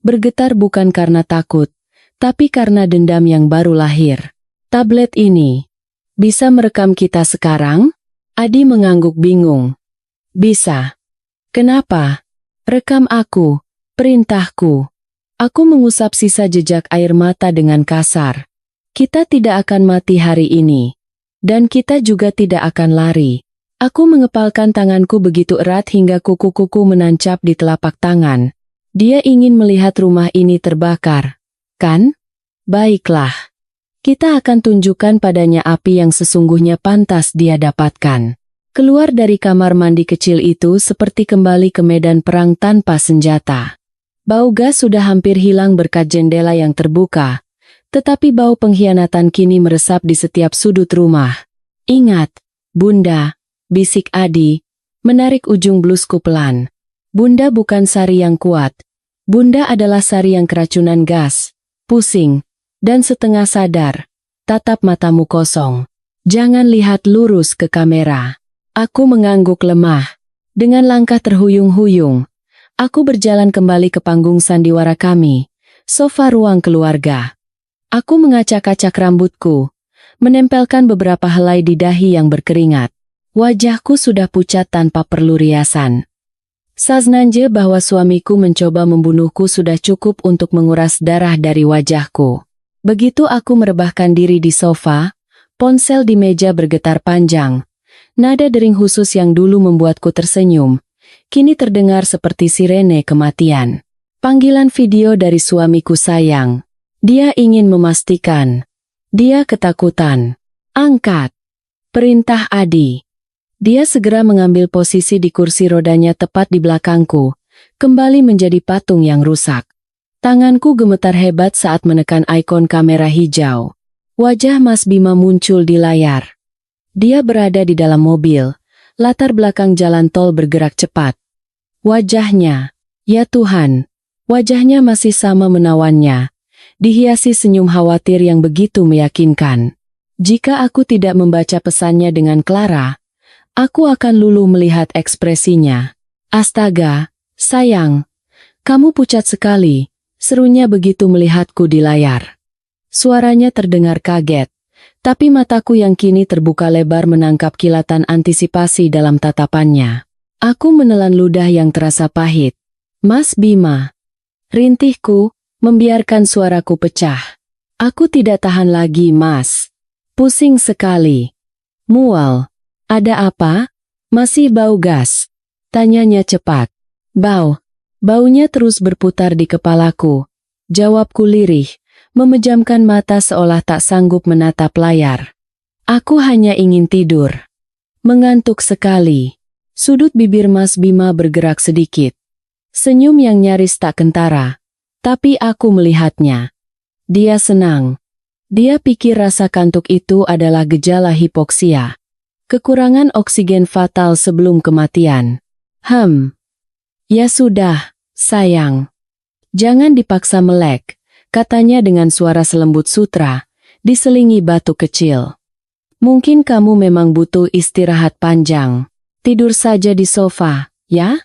bergetar bukan karena takut, tapi karena dendam yang baru lahir. Tablet ini, bisa merekam kita sekarang? Adi mengangguk bingung. Bisa. Kenapa? Rekam aku, perintahku. Aku mengusap sisa jejak air mata dengan kasar. Kita tidak akan mati hari ini. Dan kita juga tidak akan lari. Aku mengepalkan tanganku begitu erat hingga kuku-kuku menancap di telapak tangan. Dia ingin melihat rumah ini terbakar. Kan? Baiklah. Kita akan tunjukkan padanya api yang sesungguhnya pantas dia dapatkan. Keluar dari kamar mandi kecil itu seperti kembali ke medan perang tanpa senjata. Bau gas sudah hampir hilang berkat jendela yang terbuka. Tetapi bau pengkhianatan kini meresap di setiap sudut rumah. Ingat, Bunda, bisik Adi, menarik ujung blusku pelan. Bunda bukan Sari yang kuat. Bunda adalah Sari yang keracunan gas, pusing, Dan setengah sadar, tatap matamu kosong. Jangan lihat lurus ke kamera. Aku mengangguk lemah. Dengan langkah terhuyung-huyung, aku berjalan kembali ke panggung sandiwara kami, sofa ruang keluarga. Aku mengacak-acak rambutku, menempelkan beberapa helai di dahi yang berkeringat. Wajahku sudah pucat tanpa perlu riasan. Saznanje bahwa suamiku mencoba membunuhku sudah cukup untuk menguras darah dari wajahku. Begitu aku merebahkan diri di sofa, ponsel di meja bergetar panjang. Nada dering khusus yang dulu membuatku tersenyum, kini terdengar seperti sirene kematian. Panggilan video dari suamiku sayang. Dia ingin memastikan. Dia ketakutan. Angkat. Perintah Adi. Dia segera mengambil posisi di kursi rodanya tepat di belakangku, kembali menjadi patung yang rusak. Tanganku gemetar hebat saat menekan ikon kamera hijau. Wajah Mas Bima muncul di layar. Dia berada di dalam mobil, latar belakang jalan tol bergerak cepat. Wajahnya, ya Tuhan, wajahnya masih sama menawannya, dihiasi senyum khawatir yang begitu meyakinkan. Jika aku tidak membaca pesannya dengan Clara, aku akan luluh melihat ekspresinya. Astaga, sayang, kamu pucat sekali. Serunya begitu melihatku di layar. Suaranya terdengar kaget, tapi mataku yang kini terbuka lebar menangkap kilatan antisipasi dalam tatapannya. Aku menelan ludah yang terasa pahit. Mas Bima. Rintihku, membiarkan suaraku pecah. Aku tidak tahan lagi, Mas. Pusing sekali. Mual. Ada apa? Masih bau gas? Tanyanya cepat. Bau. Baunya terus berputar di kepalaku. Jawabku lirih, memejamkan mata seolah tak sanggup menatap layar. Aku hanya ingin tidur. Mengantuk sekali. Sudut bibir Mas Bima bergerak sedikit. Senyum yang nyaris tak kentara. Tapi aku melihatnya. Dia senang. Dia pikir rasa kantuk itu adalah gejala hipoksia. Kekurangan oksigen fatal sebelum kematian. Ya sudah, sayang. Jangan dipaksa melek, katanya dengan suara selembut sutra, diselingi batu kecil. Mungkin kamu memang butuh istirahat panjang. Tidur saja di sofa, ya?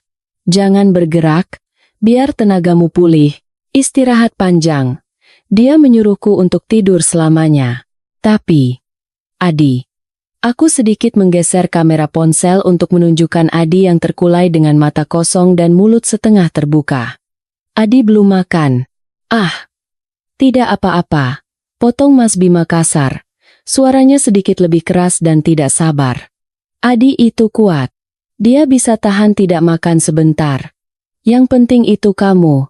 Jangan bergerak, biar tenagamu pulih. Istirahat panjang. Dia menyuruhku untuk tidur selamanya. Tapi, Adi. Aku sedikit menggeser kamera ponsel untuk menunjukkan Adi yang terkulai dengan mata kosong dan mulut setengah terbuka. Adi belum makan. Tidak apa-apa. Potong Mas Bima kasar. Suaranya sedikit lebih keras dan tidak sabar. Adi itu kuat. Dia bisa tahan tidak makan sebentar. Yang penting itu kamu.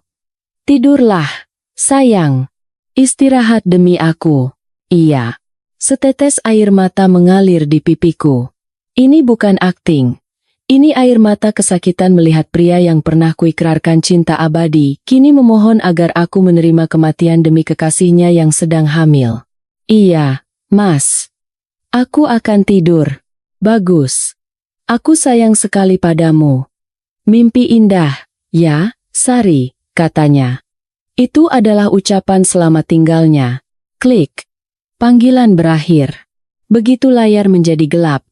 Tidurlah, sayang. Istirahat demi aku. Iya. Setetes air mata mengalir di pipiku. Ini bukan akting. Ini air mata kesakitan melihat pria yang pernah kuikrarkan cinta abadi, kini memohon agar aku menerima kematian demi kekasihnya yang sedang hamil. Iya, Mas. Aku akan tidur. Bagus. Aku sayang sekali padamu. Mimpi indah, ya, Sari, katanya. Itu adalah ucapan selamat tinggalnya. Klik. Panggilan berakhir. Begitu layar menjadi gelap,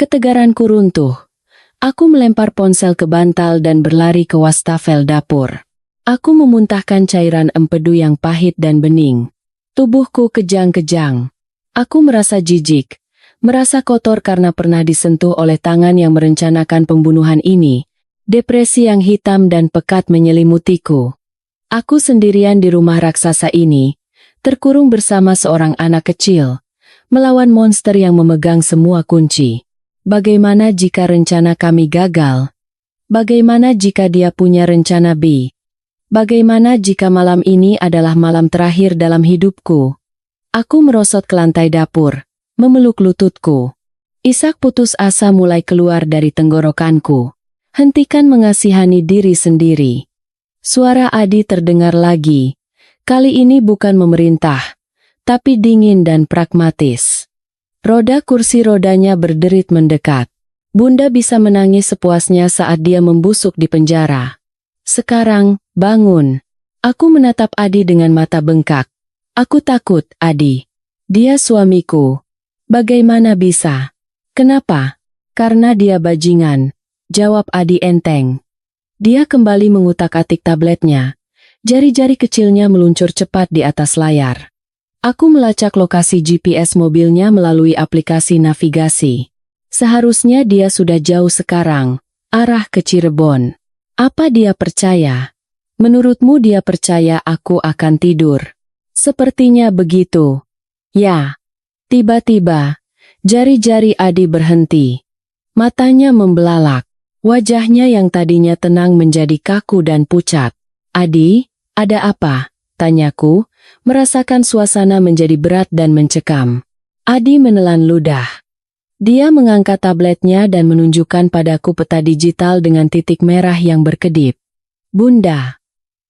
ketegaranku runtuh. Aku melempar ponsel ke bantal dan berlari ke wastafel dapur. Aku memuntahkan cairan empedu yang pahit dan bening. Tubuhku kejang-kejang. Aku merasa jijik, merasa kotor karena pernah disentuh oleh tangan yang merencanakan pembunuhan ini. Depresi yang hitam dan pekat menyelimutiku. Aku sendirian di rumah raksasa ini, terkurung bersama seorang anak kecil, melawan monster yang memegang semua kunci. Bagaimana jika rencana kami gagal? Bagaimana jika dia punya rencana B? Bagaimana jika malam ini adalah malam terakhir dalam hidupku? Aku merosot ke lantai dapur, memeluk lututku. Isak putus asa mulai keluar dari tenggorokanku. Hentikan mengasihani diri sendiri. Suara Adi terdengar lagi. Kali ini bukan memerintah, tapi dingin dan pragmatis. Roda kursi rodanya berderit mendekat. Bunda bisa menangis sepuasnya saat dia membusuk di penjara. Sekarang, bangun. Aku menatap Adi dengan mata bengkak. Aku takut, Adi. Dia suamiku. Bagaimana bisa? Kenapa? Karena dia bajingan, jawab Adi enteng. Dia kembali mengutak-atik tabletnya. Jari-jari kecilnya meluncur cepat di atas layar. Aku melacak lokasi GPS mobilnya melalui aplikasi navigasi. Seharusnya dia sudah jauh sekarang, arah ke Cirebon. Apa dia percaya? Menurutmu dia percaya aku akan tidur? Sepertinya begitu. Ya. Tiba-tiba, jari-jari Adi berhenti. Matanya membelalak. Wajahnya yang tadinya tenang menjadi kaku dan pucat. Adi, ada apa? Tanyaku, merasakan suasana menjadi berat dan mencekam. Adi menelan ludah. Dia mengangkat tabletnya dan menunjukkan padaku peta digital dengan titik merah yang berkedip. Bunda.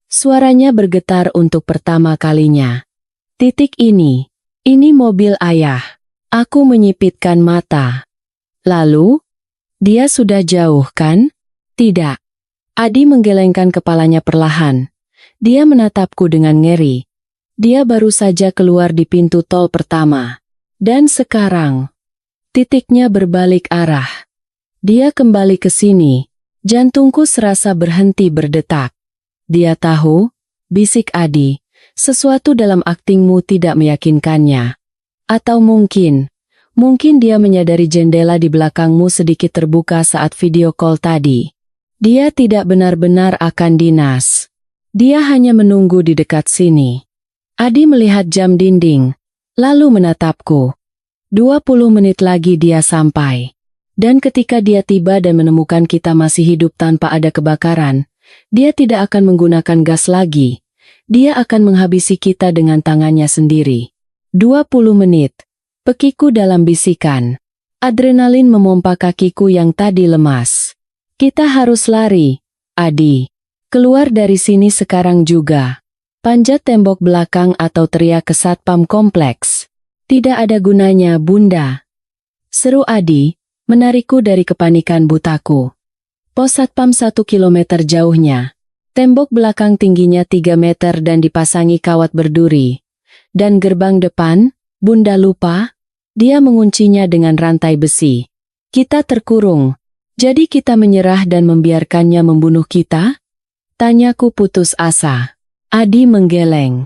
Suaranya bergetar untuk pertama kalinya. Titik ini mobil ayah. Aku menyipitkan mata. Lalu, dia sudah jauh kan? Tidak. Adi menggelengkan kepalanya perlahan. Dia menatapku dengan ngeri. Dia baru saja keluar di pintu tol pertama. Dan sekarang, titiknya berbalik arah. Dia kembali ke sini. Jantungku serasa berhenti berdetak. Dia tahu, bisik Adi, sesuatu dalam aktingmu tidak meyakinkannya. Atau mungkin dia menyadari jendela di belakangmu sedikit terbuka saat video call tadi. Dia tidak benar-benar akan dinas. Dia hanya menunggu di dekat sini. Adi melihat jam dinding, lalu menatapku. 20 menit lagi dia sampai. Dan ketika dia tiba dan menemukan kita masih hidup tanpa ada kebakaran, dia tidak akan menggunakan gas lagi. Dia akan menghabisi kita dengan tangannya sendiri. 20 menit. Pekiku dalam bisikan. Adrenalin memompa kakiku yang tadi lemas. Kita harus lari, Adi. Keluar dari sini sekarang juga. Panjat tembok belakang atau teriak ke satpam kompleks. Tidak ada gunanya, Bunda. Seru Adi, menarikku dari kepanikan butaku. Pos satpam 1 kilometer jauhnya. Tembok belakang tingginya 3 meter dan dipasangi kawat berduri. Dan gerbang depan, Bunda lupa? Dia menguncinya dengan rantai besi. Kita terkurung. Jadi kita menyerah dan membiarkannya membunuh kita? Tanyaku putus asa. Adi menggeleng.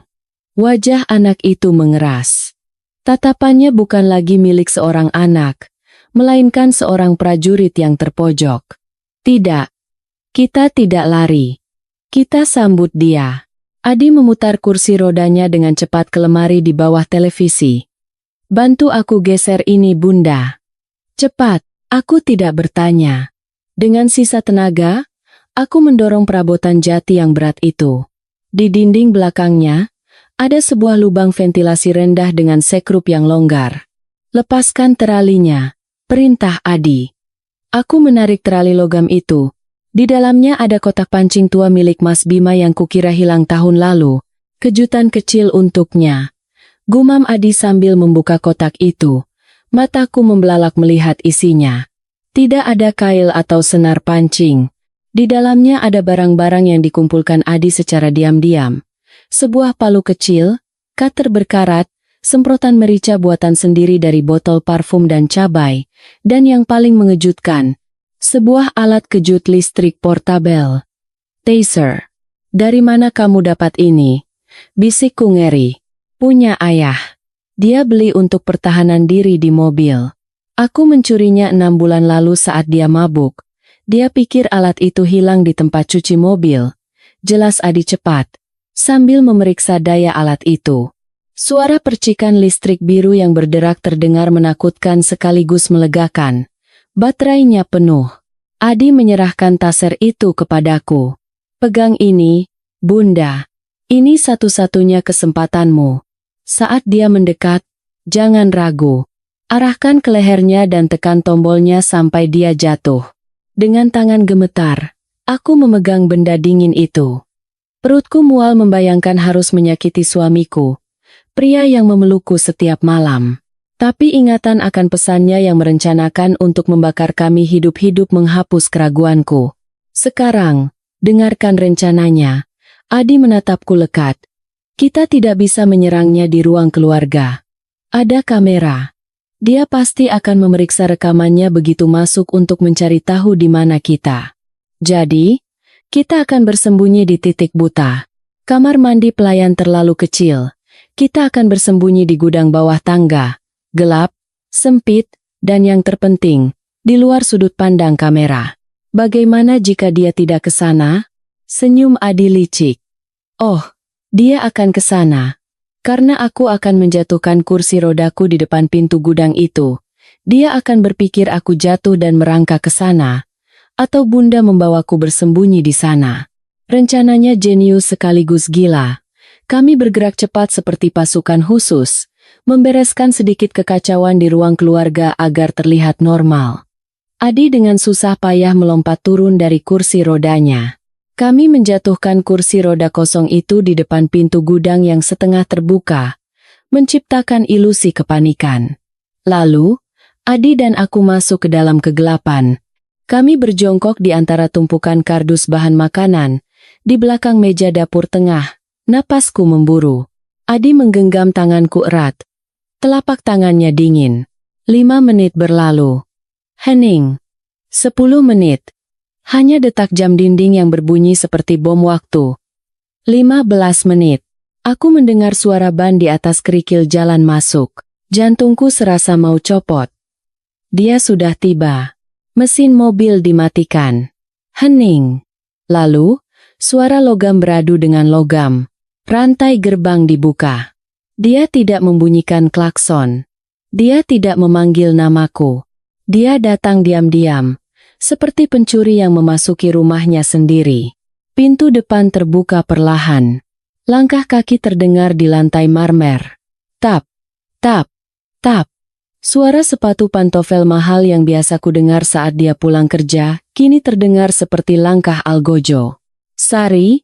Wajah anak itu mengeras. Tatapannya bukan lagi milik seorang anak, melainkan seorang prajurit yang terpojok. Tidak. Kita tidak lari. Kita sambut dia. Adi memutar kursi rodanya dengan cepat ke lemari di bawah televisi. Bantu aku geser ini, Bunda. Cepat, aku tidak bertanya. Dengan sisa tenaga, aku mendorong perabotan jati yang berat itu. Di dinding belakangnya, ada sebuah lubang ventilasi rendah dengan sekrup yang longgar. Lepaskan teralinya, perintah Adi. Aku menarik terali logam itu. Di dalamnya ada kotak pancing tua milik Mas Bima yang kukira hilang tahun lalu. Kejutan kecil untuknya. Gumam Adi sambil membuka kotak itu. Mataku membelalak melihat isinya. Tidak ada kail atau senar pancing. Di dalamnya ada barang-barang yang dikumpulkan Adi secara diam-diam. Sebuah palu kecil, cutter berkarat, semprotan merica buatan sendiri dari botol parfum dan cabai, dan yang paling mengejutkan, sebuah alat kejut listrik portabel. Taser. Dari mana kamu dapat ini? Bisikku ngeri. Punya ayah. Dia beli untuk pertahanan diri di mobil. Aku mencurinya 6 bulan lalu saat dia mabuk. Dia pikir alat itu hilang di tempat cuci mobil. Jelas Adi cepat. Sambil memeriksa daya alat itu. Suara percikan listrik biru yang berderak terdengar menakutkan sekaligus melegakan. Baterainya penuh. Adi menyerahkan taser itu kepadaku. Pegang ini, Bunda. Ini satu-satunya kesempatanmu. Saat dia mendekat, jangan ragu. Arahkan ke lehernya dan tekan tombolnya sampai dia jatuh. Dengan tangan gemetar, aku memegang benda dingin itu. Perutku mual membayangkan harus menyakiti suamiku. Pria yang memelukku setiap malam. Tapi ingatan akan pesannya yang merencanakan untuk membakar kami hidup-hidup menghapus keraguanku. Sekarang, dengarkan rencananya. Adi menatapku lekat. Kita tidak bisa menyerangnya di ruang keluarga. Ada kamera. Dia pasti akan memeriksa rekamannya begitu masuk untuk mencari tahu di mana kita. Jadi, kita akan bersembunyi di titik buta. Kamar mandi pelayan terlalu kecil. Kita akan bersembunyi di gudang bawah tangga. Gelap, sempit, dan yang terpenting, di luar sudut pandang kamera. Bagaimana jika dia tidak ke sana? Senyum Adi licik. Oh, dia akan ke sana. Karena aku akan menjatuhkan kursi rodaku di depan pintu gudang itu. Dia akan berpikir aku jatuh dan merangkak ke sana. Atau Bunda membawaku bersembunyi di sana. Rencananya jenius sekaligus gila. Kami bergerak cepat seperti pasukan khusus, membereskan sedikit kekacauan di ruang keluarga agar terlihat normal. Adi dengan susah payah melompat turun dari kursi rodanya. Kami menjatuhkan kursi roda kosong itu di depan pintu gudang yang setengah terbuka, menciptakan ilusi kepanikan. Lalu, Adi dan aku masuk ke dalam kegelapan. Kami berjongkok di antara tumpukan kardus bahan makanan, di belakang meja dapur tengah. Napasku memburu. Adi menggenggam tanganku erat. Telapak tangannya dingin. 5 menit berlalu. Hening. 10 menit. Hanya detak jam dinding yang berbunyi seperti bom waktu. 15 menit. Aku mendengar suara ban di atas kerikil jalan masuk. Jantungku serasa mau copot. Dia sudah tiba. Mesin mobil dimatikan. Hening. Lalu, suara logam beradu dengan logam. Rantai gerbang dibuka. Dia tidak membunyikan klakson. Dia tidak memanggil namaku. Dia datang diam-diam, seperti pencuri yang memasuki rumahnya sendiri. Pintu depan terbuka perlahan. Langkah kaki terdengar di lantai marmer. Tap, tap, tap. Suara sepatu pantofel mahal yang biasa ku dengar saat dia pulang kerja, kini terdengar seperti langkah algojo. Sari,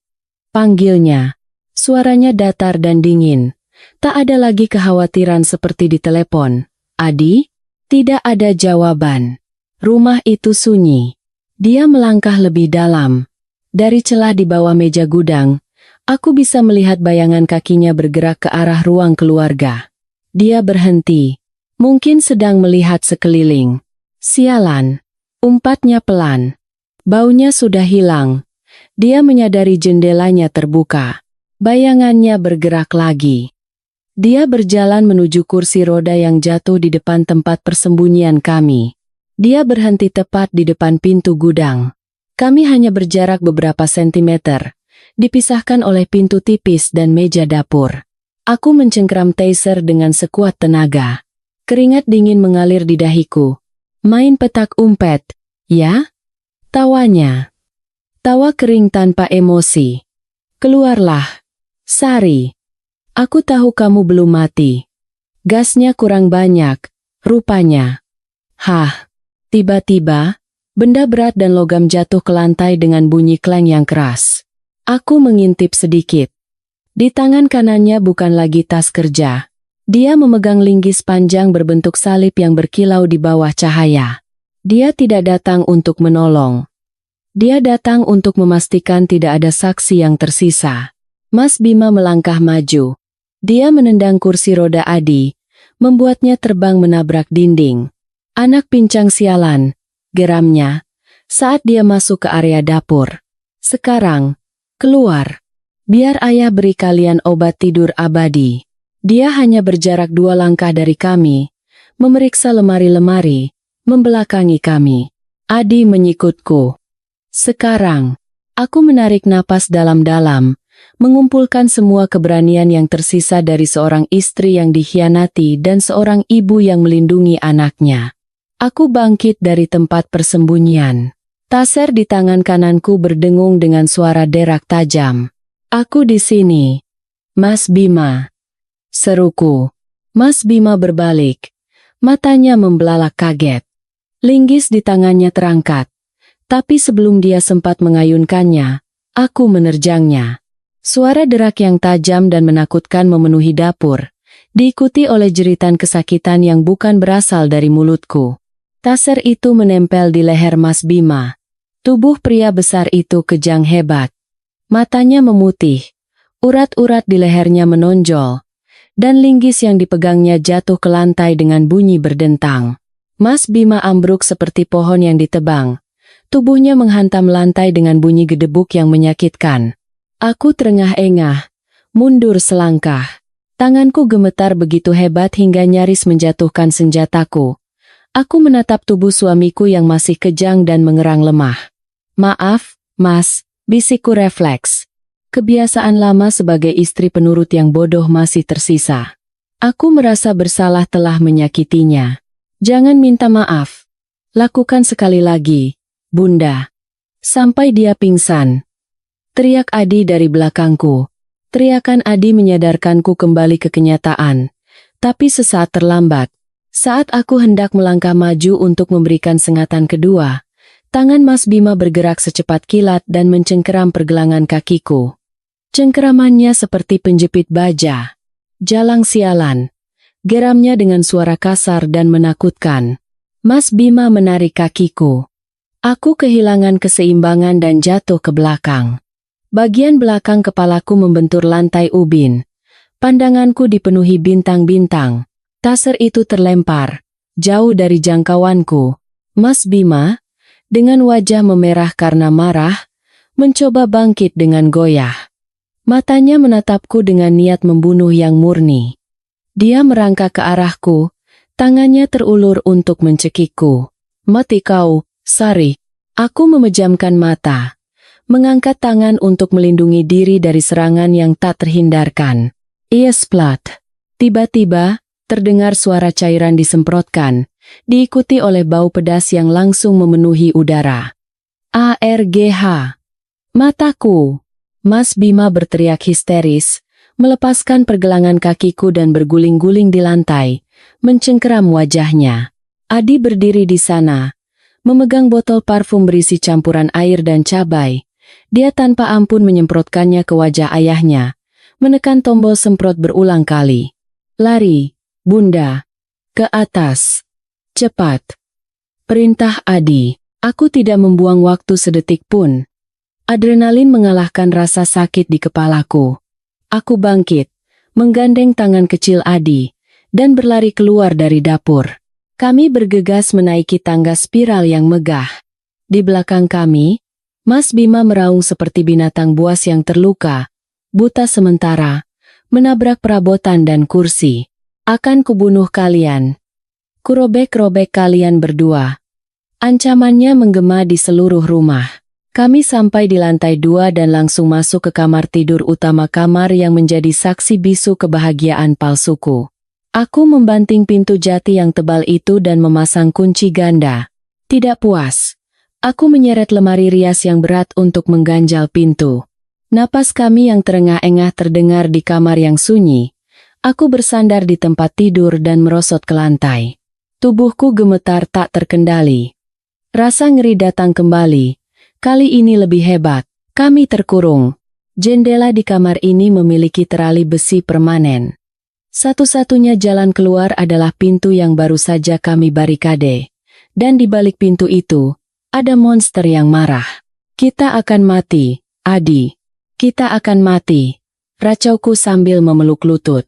panggilnya. Suaranya datar dan dingin. Tak ada lagi kekhawatiran seperti di telepon. Adi? Tidak ada jawaban. Rumah itu sunyi. Dia melangkah lebih dalam. Dari celah di bawah meja gudang, aku bisa melihat bayangan kakinya bergerak ke arah ruang keluarga. Dia berhenti. Mungkin sedang melihat sekeliling. Sialan. Umpatnya pelan. Baunya sudah hilang. Dia menyadari jendelanya terbuka. Bayangannya bergerak lagi. Dia berjalan menuju kursi roda yang jatuh di depan tempat persembunyian kami. Dia berhenti tepat di depan pintu gudang. Kami hanya berjarak beberapa sentimeter, dipisahkan oleh pintu tipis dan meja dapur. Aku mencengkram taser dengan sekuat tenaga. Keringat dingin mengalir di dahiku. Main petak umpet, ya? Tawanya. Tawa kering tanpa emosi. Keluarlah. Sari. Aku tahu kamu belum mati. Gasnya kurang banyak, rupanya. Hah. Tiba-tiba, benda berat dan logam jatuh ke lantai dengan bunyi kleng yang keras. Aku mengintip sedikit. Di tangan kanannya bukan lagi tas kerja. Dia memegang linggis panjang berbentuk salib yang berkilau di bawah cahaya. Dia tidak datang untuk menolong. Dia datang untuk memastikan tidak ada saksi yang tersisa. Mas Bima melangkah maju. Dia menendang kursi roda Adi, membuatnya terbang menabrak dinding. Anak pincang sialan, geramnya, saat dia masuk ke area dapur. Sekarang, keluar. Biar ayah beri kalian obat tidur abadi. Dia hanya berjarak 2 langkah dari kami, memeriksa lemari-lemari, membelakangi kami. Adi menyikutku. Sekarang, aku menarik napas dalam-dalam, mengumpulkan semua keberanian yang tersisa dari seorang istri yang dikhianati dan seorang ibu yang melindungi anaknya. Aku bangkit dari tempat persembunyian. Taser di tangan kananku berdengung dengan suara derak tajam. Aku di sini. Mas Bima. Seruku. Mas Bima berbalik. Matanya membelalak kaget. Linggis di tangannya terangkat. Tapi sebelum dia sempat mengayunkannya, aku menerjangnya. Suara derak yang tajam dan menakutkan memenuhi dapur, diikuti oleh jeritan kesakitan yang bukan berasal dari mulutku. Taser itu menempel di leher Mas Bima. Tubuh pria besar itu kejang hebat. Matanya memutih. Urat-urat di lehernya menonjol, dan linggis yang dipegangnya jatuh ke lantai dengan bunyi berdentang. Mas Bima ambruk seperti pohon yang ditebang. Tubuhnya menghantam lantai dengan bunyi gedebuk yang menyakitkan. Aku terengah-engah, mundur selangkah. Tanganku gemetar begitu hebat hingga nyaris menjatuhkan senjataku. Aku menatap tubuh suamiku yang masih kejang dan mengerang lemah. "Maaf, Mas," bisikku refleks. Kebiasaan lama sebagai istri penurut yang bodoh masih tersisa. Aku merasa bersalah telah menyakitinya. "Jangan minta maaf. Lakukan sekali lagi, Bunda." Sampai dia pingsan. Teriak Adi dari belakangku. Teriakan Adi menyadarkanku kembali ke kenyataan. Tapi sesaat terlambat. Saat aku hendak melangkah maju untuk memberikan sengatan kedua, tangan Mas Bima bergerak secepat kilat dan mencengkeram pergelangan kakiku. Cengkeramannya seperti penjepit baja. "Jalang sialan," geramnya dengan suara kasar dan menakutkan. Mas Bima menarik kakiku. Aku kehilangan keseimbangan dan jatuh ke belakang. Bagian belakang kepalaku membentur lantai ubin. Pandanganku dipenuhi bintang-bintang. Taser itu terlempar, jauh dari jangkauanku. Mas Bima, dengan wajah memerah karena marah, mencoba bangkit dengan goyah. Matanya menatapku dengan niat membunuh yang murni. Dia merangkak ke arahku, tangannya terulur untuk mencekikku. "Mati kau, Sari." Aku memejamkan mata, mengangkat tangan untuk melindungi diri dari serangan yang tak terhindarkan. Splat. Tiba-tiba, terdengar suara cairan disemprotkan, diikuti oleh bau pedas yang langsung memenuhi udara. "ARGH. Mataku!" Mas Bima berteriak histeris, melepaskan pergelangan kakiku dan berguling-guling di lantai, mencengkeram wajahnya. Adi berdiri di sana, memegang botol parfum berisi campuran air dan cabai. Dia tanpa ampun menyemprotkannya ke wajah ayahnya, menekan tombol semprot berulang kali. "Lari, Bunda. Ke atas. Cepat." Perintah Adi. Aku tidak membuang waktu sedetik pun. Adrenalin mengalahkan rasa sakit di kepalaku. Aku bangkit, menggandeng tangan kecil Adi, dan berlari keluar dari dapur. Kami bergegas menaiki tangga spiral yang megah. Di belakang kami, Mas Bima meraung seperti binatang buas yang terluka, buta sementara, menabrak perabotan dan kursi. "Akan kubunuh kalian. Kurobek-robek kalian berdua." Ancamannya menggema di seluruh rumah. Kami sampai di lantai 2 dan langsung masuk ke kamar tidur utama, kamar yang menjadi saksi bisu kebahagiaan palsuku. Aku membanting pintu jati yang tebal itu dan memasang kunci ganda. Tidak puas, aku menyeret lemari rias yang berat untuk mengganjal pintu. Napas kami yang terengah-engah terdengar di kamar yang sunyi. Aku bersandar di tempat tidur dan merosot ke lantai. Tubuhku gemetar tak terkendali. Rasa ngeri datang kembali. Kali ini lebih hebat. Kami terkurung. Jendela di kamar ini memiliki terali besi permanen. Satu-satunya jalan keluar adalah pintu yang baru saja kami barikade. Dan di balik pintu itu, ada monster yang marah. "Kita akan mati, Adi. Kita akan mati," racauku sambil memeluk lutut.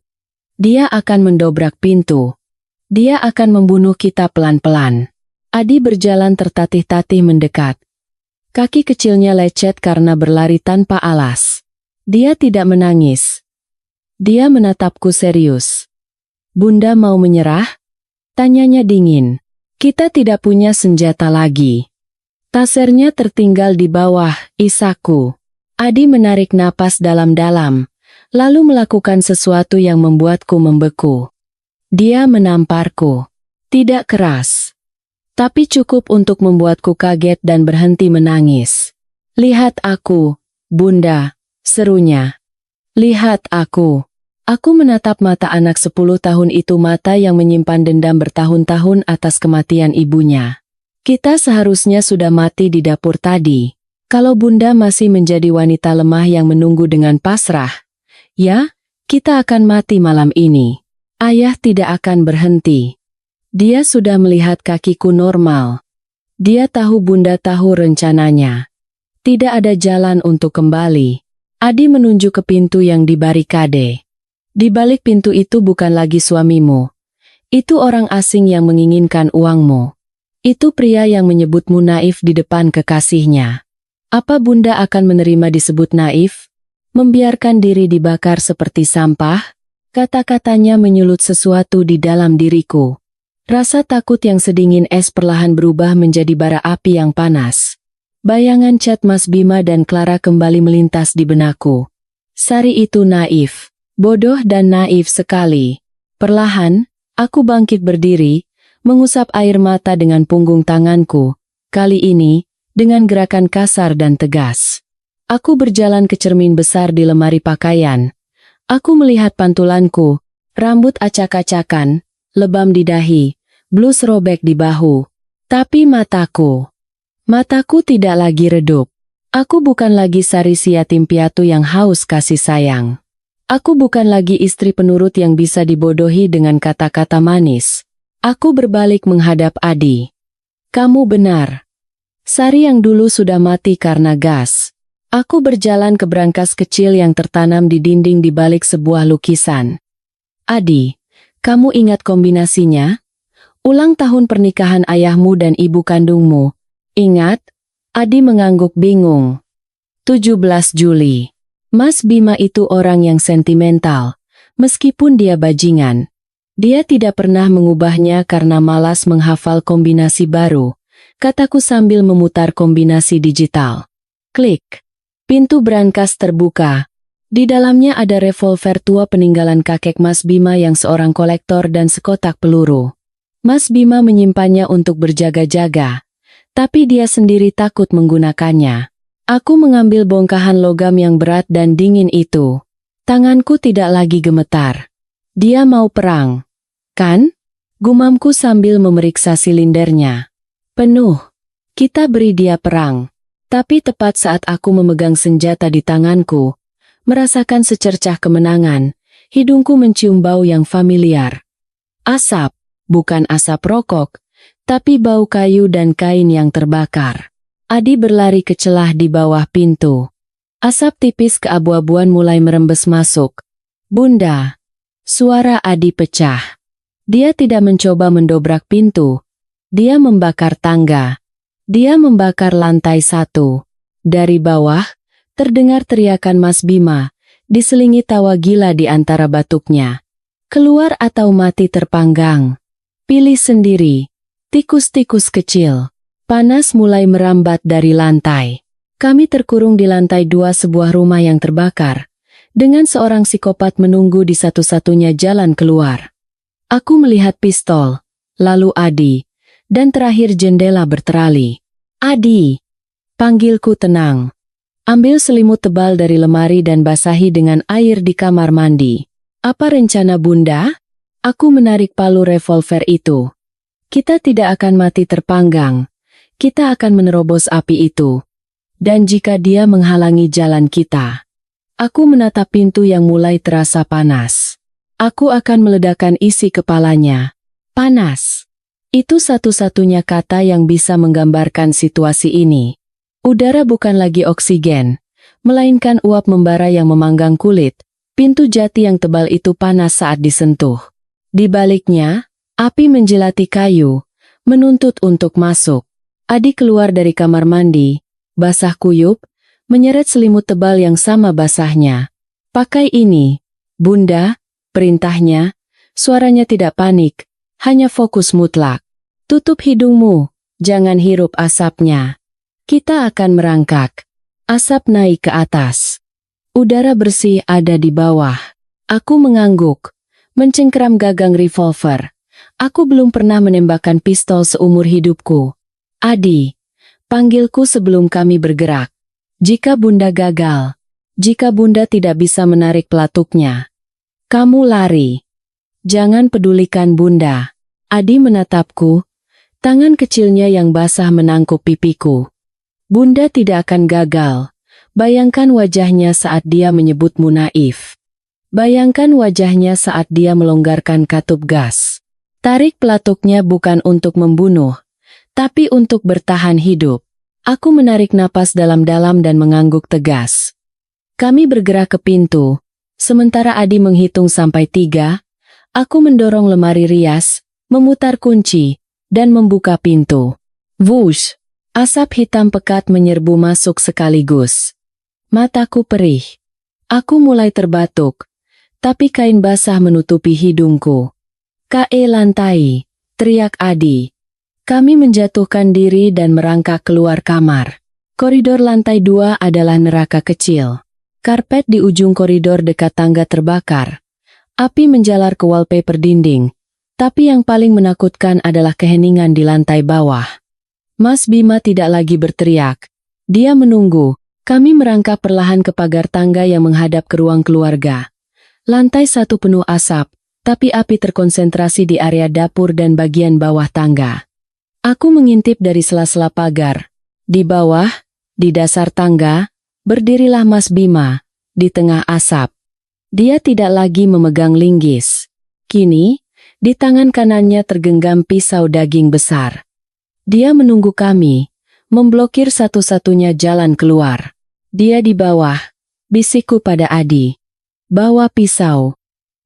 "Dia akan mendobrak pintu. Dia akan membunuh kita pelan-pelan." Adi berjalan tertatih-tatih mendekat. Kaki kecilnya lecet karena berlari tanpa alas. Dia tidak menangis. Dia menatapku serius. "Bunda mau menyerah?" tanyanya dingin. "Kita tidak punya senjata lagi." Tasernya tertinggal di bawah, isaku. Adi menarik napas dalam-dalam, lalu melakukan sesuatu yang membuatku membeku. Dia menamparku. Tidak keras, tapi cukup untuk membuatku kaget dan berhenti menangis. "Lihat aku, Bunda," serunya. "Lihat aku." Aku menatap mata anak 10 tahun itu, mata yang menyimpan dendam bertahun-tahun atas kematian ibunya. "Kita seharusnya sudah mati di dapur tadi. Kalau Bunda masih menjadi wanita lemah yang menunggu dengan pasrah, ya, kita akan mati malam ini. Ayah tidak akan berhenti. Dia sudah melihat kakiku normal. Dia tahu Bunda tahu rencananya. Tidak ada jalan untuk kembali. Adi menunjuk ke pintu yang dibarikade. Di balik pintu itu bukan lagi suamimu. Itu orang asing yang menginginkan uangmu. Itu pria yang menyebutmu naif di depan kekasihnya. Apa Bunda akan menerima disebut naif? Membiarkan diri dibakar seperti sampah? Kata-katanya menyulut sesuatu di dalam diriku. Rasa takut yang sedingin es perlahan berubah menjadi bara api yang panas. Bayangan cat Mas Bima dan Clara kembali melintas di benakku. Sari itu naif, bodoh dan naif sekali. Perlahan, aku bangkit berdiri, mengusap air mata dengan punggung tanganku. Kali ini, dengan gerakan kasar dan tegas. Aku berjalan ke cermin besar di lemari pakaian. Aku melihat pantulanku, rambut acak-acakan, lebam di dahi, blus robek di bahu. Tapi Mataku tidak lagi redup. Aku bukan lagi Sari si yatim piatu yang haus kasih sayang. Aku bukan lagi istri penurut yang bisa dibodohi dengan kata-kata manis. Aku berbalik menghadap Adi. Kamu benar. Sari yang dulu sudah mati karena gas. Aku berjalan ke brankas kecil yang tertanam di dinding di balik sebuah lukisan. Adi, kamu ingat kombinasinya? Ulang tahun pernikahan ayahmu dan ibu kandungmu. Ingat? Adi mengangguk bingung. 17 Juli. Mas Bima itu orang yang sentimental. Meskipun dia bajingan. Dia tidak pernah mengubahnya karena malas menghafal kombinasi baru. Kataku sambil memutar kombinasi digital. Klik. Pintu brankas terbuka. Di dalamnya ada revolver tua peninggalan kakek Mas Bima yang seorang kolektor dan sekotak peluru. Mas Bima menyimpannya untuk berjaga-jaga. Tapi dia sendiri takut menggunakannya. Aku mengambil bongkahan logam yang berat dan dingin itu. Tanganku tidak lagi gemetar. Dia mau perang. Kan? Gumamku sambil memeriksa silindernya. Penuh. Kita beri dia perang. Tapi tepat saat aku memegang senjata di tanganku, merasakan secercah kemenangan, hidungku mencium bau yang familiar. Asap, bukan asap rokok, tapi bau kayu dan kain yang terbakar. Adi berlari ke celah di bawah pintu. Asap tipis keabu-abuan mulai merembes masuk. Bunda. Suara Adi pecah. Dia tidak mencoba mendobrak pintu. Dia membakar tangga. Dia membakar lantai 1. Dari bawah, terdengar teriakan Mas Bima, diselingi tawa gila di antara batuknya. Keluar atau mati terpanggang. Pilih sendiri. Tikus-tikus kecil. Panas mulai merambat dari lantai. Kami terkurung di lantai 2 sebuah rumah yang terbakar, dengan seorang psikopat menunggu di satu-satunya jalan keluar. Aku melihat pistol, lalu Adi, dan terakhir jendela berterali. Adi! Panggilku tenang. Ambil selimut tebal dari lemari dan basahi dengan air di kamar mandi. Apa rencana Bunda? Aku menarik palu revolver itu. Kita tidak akan mati terpanggang. Kita akan menerobos api itu. Dan jika dia menghalangi jalan kita, aku menatap pintu yang mulai terasa panas. Aku akan meledakkan isi kepalanya. Panas. Itu satu-satunya kata yang bisa menggambarkan situasi ini. Udara bukan lagi oksigen, melainkan uap membara yang memanggang kulit. Pintu jati yang tebal itu panas saat disentuh. Di baliknya, api menjelati kayu, menuntut untuk masuk. Adi keluar dari kamar mandi, basah kuyup, menyeret selimut tebal yang sama basahnya. Pakai ini, Bunda, perintahnya. Suaranya tidak panik, hanya fokus mutlak. Tutup hidungmu, jangan hirup asapnya. Kita akan merangkak. Asap naik ke atas. Udara bersih ada di bawah. Aku mengangguk, mencengkeram gagang revolver. Aku belum pernah menembakkan pistol seumur hidupku. Adi, panggilku sebelum kami bergerak. Jika Bunda gagal, jika Bunda tidak bisa menarik pelatuknya, kamu lari. Jangan pedulikan Bunda. Adi menatapku, tangan kecilnya yang basah menangkup pipiku. Bunda tidak akan gagal. Bayangkan wajahnya saat dia menyebutmu naif. Bayangkan wajahnya saat dia melonggarkan katup gas. Tarik pelatuknya bukan untuk membunuh, tapi untuk bertahan hidup. Aku menarik napas dalam-dalam dan mengangguk tegas. Kami bergerak ke pintu. Sementara Adi menghitung sampai 3, aku mendorong lemari rias, memutar kunci, dan membuka pintu. Wush! Asap hitam pekat menyerbu masuk sekaligus. Mataku perih. Aku mulai terbatuk, tapi kain basah menutupi hidungku. Lantai! Teriak Adi. Kami menjatuhkan diri dan merangkak keluar kamar. Koridor lantai 2 adalah neraka kecil. Karpet di ujung koridor dekat tangga terbakar. Api menjalar ke wallpaper dinding. Tapi yang paling menakutkan adalah keheningan di lantai bawah. Mas Bima tidak lagi berteriak. Dia menunggu. Kami merangkak perlahan ke pagar tangga yang menghadap ke ruang keluarga. Lantai 1 penuh asap, tapi api terkonsentrasi di area dapur dan bagian bawah tangga. Aku mengintip dari sela-sela pagar. Di bawah, di dasar tangga, berdirilah Mas Bima, di tengah asap. Dia tidak lagi memegang linggis. Kini, di tangan kanannya tergenggam pisau daging besar. Dia menunggu kami, memblokir satu-satunya jalan keluar. Dia di bawah, bisikku pada Adi. Bawa pisau.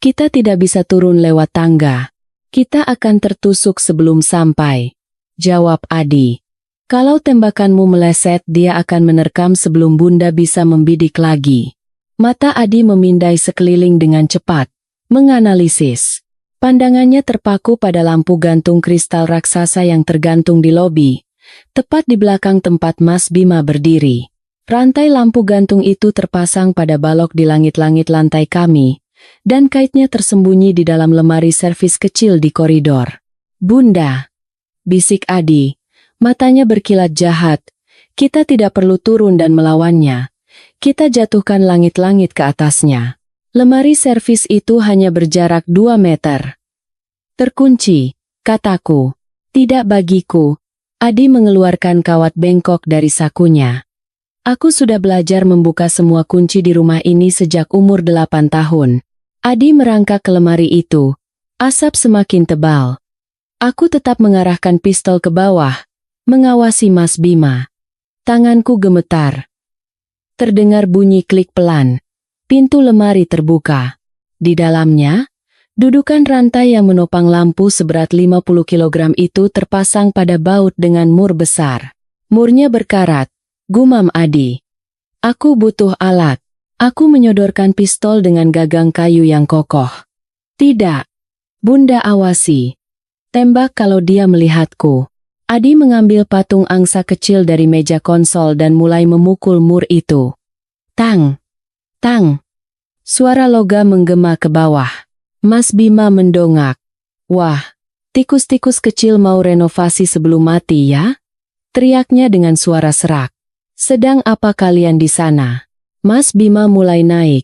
Kita tidak bisa turun lewat tangga. Kita akan tertusuk sebelum sampai. Jawab Adi. Kalau tembakanmu meleset, dia akan menerkam sebelum Bunda bisa membidik lagi. Mata Adi memindai sekeliling dengan cepat, menganalisis. Pandangannya terpaku pada lampu gantung kristal raksasa yang tergantung di lobi, tepat di belakang tempat Mas Bima berdiri. Rantai lampu gantung itu terpasang pada balok di langit-langit lantai kami, dan kaitnya tersembunyi di dalam lemari servis kecil di koridor. Bunda, bisik Adi, matanya berkilat jahat. Kita tidak perlu turun dan melawannya. Kita jatuhkan langit-langit ke atasnya. Lemari servis itu hanya berjarak 2 meter. Terkunci, kataku. Tidak bagiku. Adi mengeluarkan kawat bengkok dari sakunya. Aku sudah belajar membuka semua kunci di rumah ini sejak umur 8 tahun. Adi merangkak ke lemari itu. Asap semakin tebal. Aku tetap mengarahkan pistol ke bawah, mengawasi Mas Bima. Tanganku gemetar. Terdengar bunyi klik pelan. Pintu lemari terbuka. Di dalamnya, dudukan rantai yang menopang lampu seberat 50 kg itu terpasang pada baut dengan mur besar. Murnya berkarat. Gumam Adi. Aku butuh alat. Aku menyodorkan pistol dengan gagang kayu yang kokoh. Tidak. Bunda awasi. Tembak kalau dia melihatku. Adi mengambil patung angsa kecil dari meja konsol dan mulai memukul mur itu. Tang. Tang. Suara logam menggema ke bawah. Mas Bima mendongak. Wah, tikus-tikus kecil mau renovasi sebelum mati ya? Teriaknya dengan suara serak. Sedang apa kalian di sana? Mas Bima mulai naik.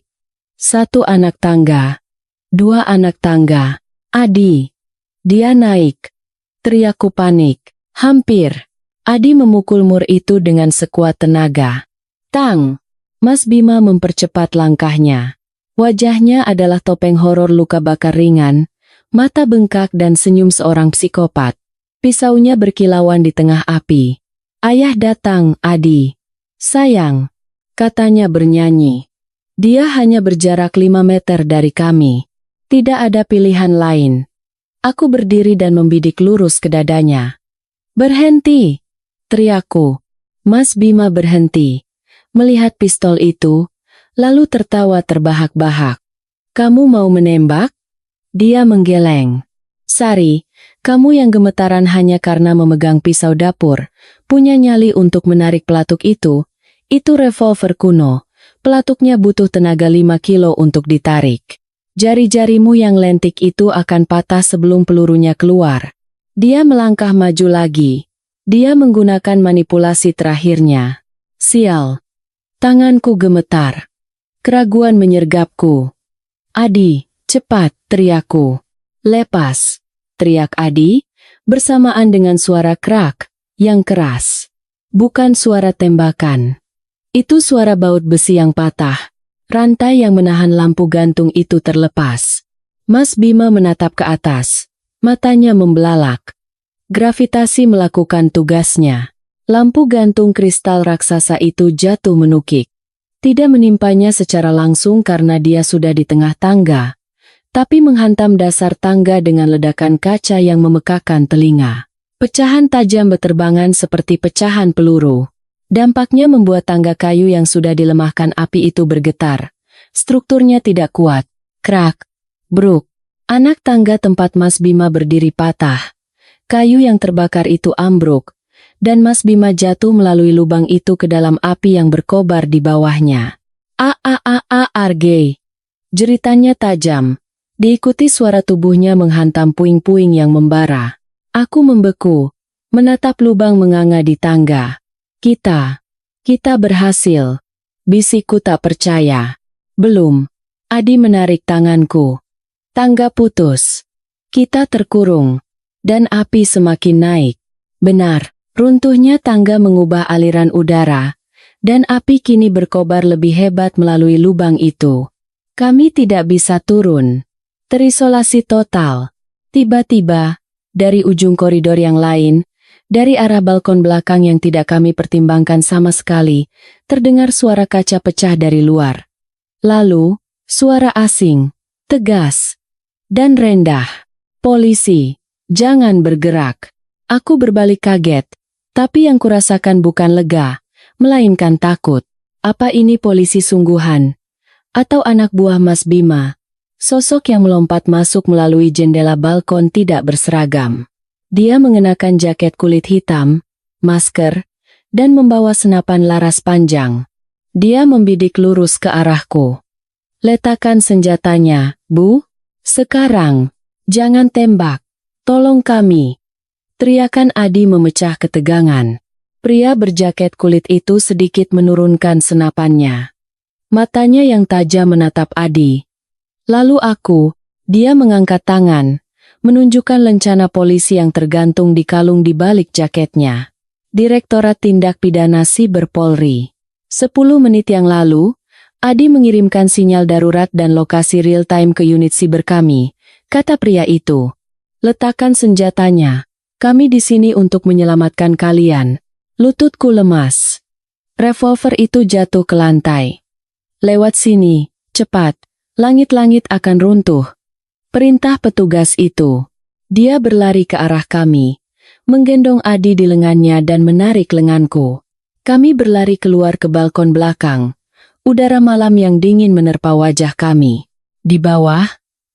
1 anak tangga. 2 anak tangga. Adi. Dia naik. Teriakku panik. Hampir. Adi memukul mur itu dengan sekuat tenaga. Tang. Mas Bima mempercepat langkahnya. Wajahnya adalah topeng horor luka bakar ringan, mata bengkak dan senyum seorang psikopat. Pisaunya berkilauan di tengah api. Ayah datang, Adi. Sayang, katanya bernyanyi. Dia hanya berjarak 5 meter dari kami. Tidak ada pilihan lain. Aku berdiri dan membidik lurus ke dadanya. Berhenti, teriakku. Mas Bima berhenti, melihat pistol itu, lalu tertawa terbahak-bahak. Kamu mau menembak? Dia menggeleng. Sari, kamu yang gemetaran hanya karena memegang pisau dapur, punya nyali untuk menarik pelatuk itu revolver kuno. Pelatuknya butuh tenaga 5 kilo untuk ditarik. Jari-jarimu yang lentik itu akan patah sebelum pelurunya keluar. Dia melangkah maju lagi. Dia menggunakan manipulasi terakhirnya. Sial. Tanganku gemetar. Keraguan menyergapku. Adi, cepat, teriakku. Lepas, teriak Adi, bersamaan dengan suara krak, yang keras. Bukan suara tembakan. Itu suara baut besi yang patah. Rantai yang menahan lampu gantung itu terlepas. Mas Bima menatap ke atas. Matanya membelalak. Gravitasi melakukan tugasnya. Lampu gantung kristal raksasa itu jatuh menukik. Tidak menimpanya secara langsung karena dia sudah di tengah tangga, tapi menghantam dasar tangga dengan ledakan kaca yang memekakan telinga. Pecahan tajam berterbangan seperti pecahan peluru. Dampaknya membuat tangga kayu yang sudah dilemahkan api itu bergetar. Strukturnya tidak kuat. Krak, bruk. Anak tangga tempat Mas Bima berdiri patah. Kayu yang terbakar itu ambruk, dan Mas Bima jatuh melalui lubang itu ke dalam api yang berkobar di bawahnya. Arge! Jeritannya tajam, diikuti suara tubuhnya menghantam puing-puing yang membara. Aku membeku, menatap lubang menganga di tangga. Kita berhasil. Bisikku tak percaya. Belum. Adi menarik tanganku. Tangga putus. Kita terkurung. Dan api semakin naik. Benar, runtuhnya tangga mengubah aliran udara, dan api kini berkobar lebih hebat melalui lubang itu. Kami tidak bisa turun. Terisolasi total. Tiba-tiba, dari ujung koridor yang lain, dari arah balkon belakang yang tidak kami pertimbangkan sama sekali, terdengar suara kaca pecah dari luar. Lalu, suara asing, tegas, dan rendah. Polisi, jangan bergerak. Aku berbalik kaget, tapi yang kurasakan bukan lega, melainkan takut. Apa ini polisi sungguhan? Atau anak buah Mas Bima? Sosok yang melompat masuk melalui jendela balkon tidak berseragam. Dia mengenakan jaket kulit hitam, masker, dan membawa senapan laras panjang. Dia membidik lurus ke arahku. Letakkan senjatanya, Bu. Sekarang, jangan tembak. Tolong kami. Teriakan Adi memecah ketegangan. Pria berjaket kulit itu sedikit menurunkan senapannya. Matanya yang tajam menatap Adi. Lalu dia mengangkat tangan, menunjukkan lencana polisi yang tergantung di kalung di balik jaketnya. Direktorat Tindak Pidana Siber Polri. 10 menit yang lalu, Adi mengirimkan sinyal darurat dan lokasi real-time ke unit siber kami, kata pria itu. Letakkan senjatanya. Kami di sini untuk menyelamatkan kalian. Lututku lemas. Revolver itu jatuh ke lantai. Lewat sini, cepat. Langit-langit akan runtuh. Perintah petugas itu. Dia berlari ke arah kami, menggendong Adi di lengannya dan menarik lenganku. Kami berlari keluar ke balkon belakang. Udara malam yang dingin menerpa wajah kami. Di bawah,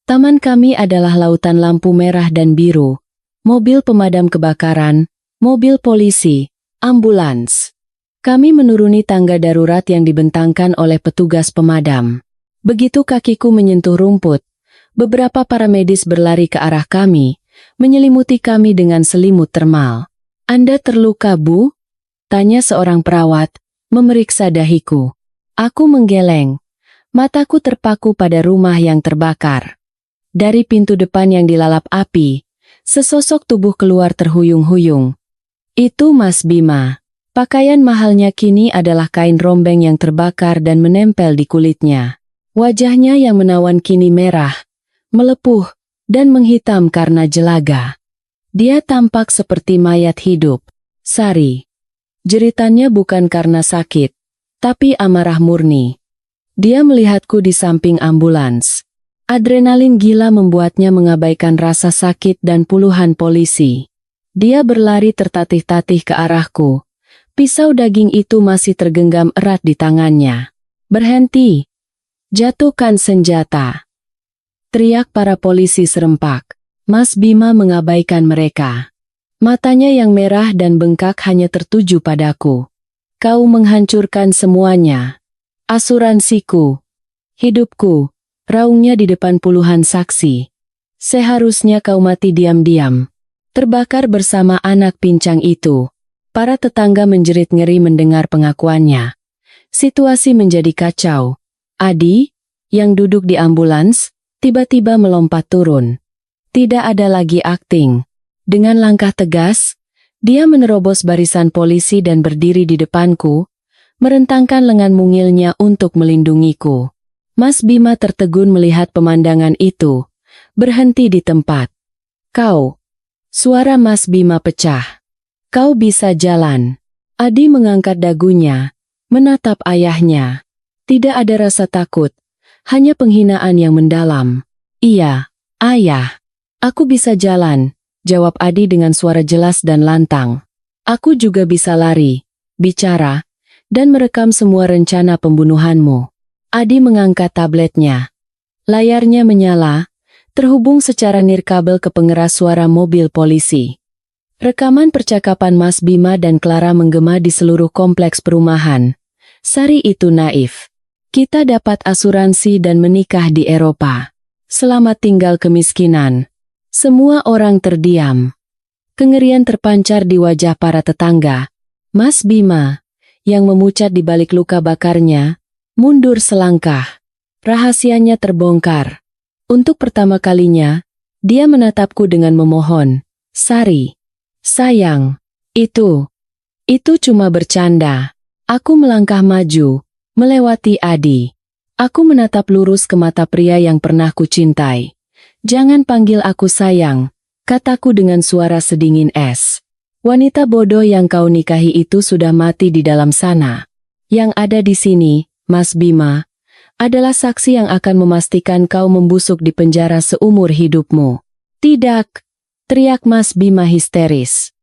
taman kami adalah lautan lampu merah dan biru. Mobil pemadam kebakaran, mobil polisi, ambulans. Kami menuruni tangga darurat yang dibentangkan oleh petugas pemadam. Begitu kakiku menyentuh rumput, beberapa paramedis berlari ke arah kami, menyelimuti kami dengan selimut termal. Anda terluka, Bu? Tanya seorang perawat, memeriksa dahiku. Aku menggeleng. Mataku terpaku pada rumah yang terbakar. Dari pintu depan yang dilalap api, sesosok tubuh keluar terhuyung-huyung. Itu Mas Bima. Pakaian mahalnya kini adalah kain rombeng yang terbakar dan menempel di kulitnya. Wajahnya yang menawan kini merah, melepuh, dan menghitam karena jelaga. Dia tampak seperti mayat hidup. Sari. Jeritannya bukan karena sakit, tapi amarah murni. Dia melihatku di samping ambulans. Adrenalin gila membuatnya mengabaikan rasa sakit dan puluhan polisi. Dia berlari tertatih-tatih ke arahku. Pisau daging itu masih tergenggam erat di tangannya. Berhenti. Jatuhkan senjata. Teriak para polisi serempak. Mas Bima mengabaikan mereka. Matanya yang merah dan bengkak hanya tertuju padaku. Kau menghancurkan semuanya. Asuransiku. Hidupku. Raungnya di depan puluhan saksi. Seharusnya kau mati diam-diam. Terbakar bersama anak pincang itu. Para tetangga menjerit ngeri mendengar pengakuannya. Situasi menjadi kacau. Adi, yang duduk di ambulans, tiba-tiba melompat turun. Tidak ada lagi akting. Dengan langkah tegas, dia menerobos barisan polisi dan berdiri di depanku, merentangkan lengan mungilnya untuk melindungiku. Mas Bima tertegun melihat pemandangan itu, berhenti di tempat. Kau. Suara Mas Bima pecah. Kau bisa jalan. Adi mengangkat dagunya, menatap ayahnya. Tidak ada rasa takut, hanya penghinaan yang mendalam. Iya, ayah. Aku bisa jalan, jawab Adi dengan suara jelas dan lantang. Aku juga bisa lari, bicara, dan merekam semua rencana pembunuhanmu. Adi mengangkat tabletnya. Layarnya menyala, terhubung secara nirkabel ke pengeras suara mobil polisi. Rekaman percakapan Mas Bima dan Clara menggema di seluruh kompleks perumahan. Sari itu naif. Kita dapat asuransi dan menikah di Eropa. Selamat tinggal kemiskinan. Semua orang terdiam. Kengerian terpancar di wajah para tetangga. Mas Bima, yang memucat di balik luka bakarnya, mundur selangkah. Rahasianya terbongkar. Untuk pertama kalinya, dia menatapku dengan memohon. Sari, sayang, itu cuma bercanda. Aku melangkah maju, melewati Adi. Aku menatap lurus ke mata pria yang pernah kucintai. Jangan panggil aku sayang, kataku dengan suara sedingin es. Wanita bodoh yang kau nikahi itu sudah mati di dalam sana. Yang ada di sini, Mas Bima, adalah saksi yang akan memastikan kau membusuk di penjara seumur hidupmu. Tidak, teriak Mas Bima histeris.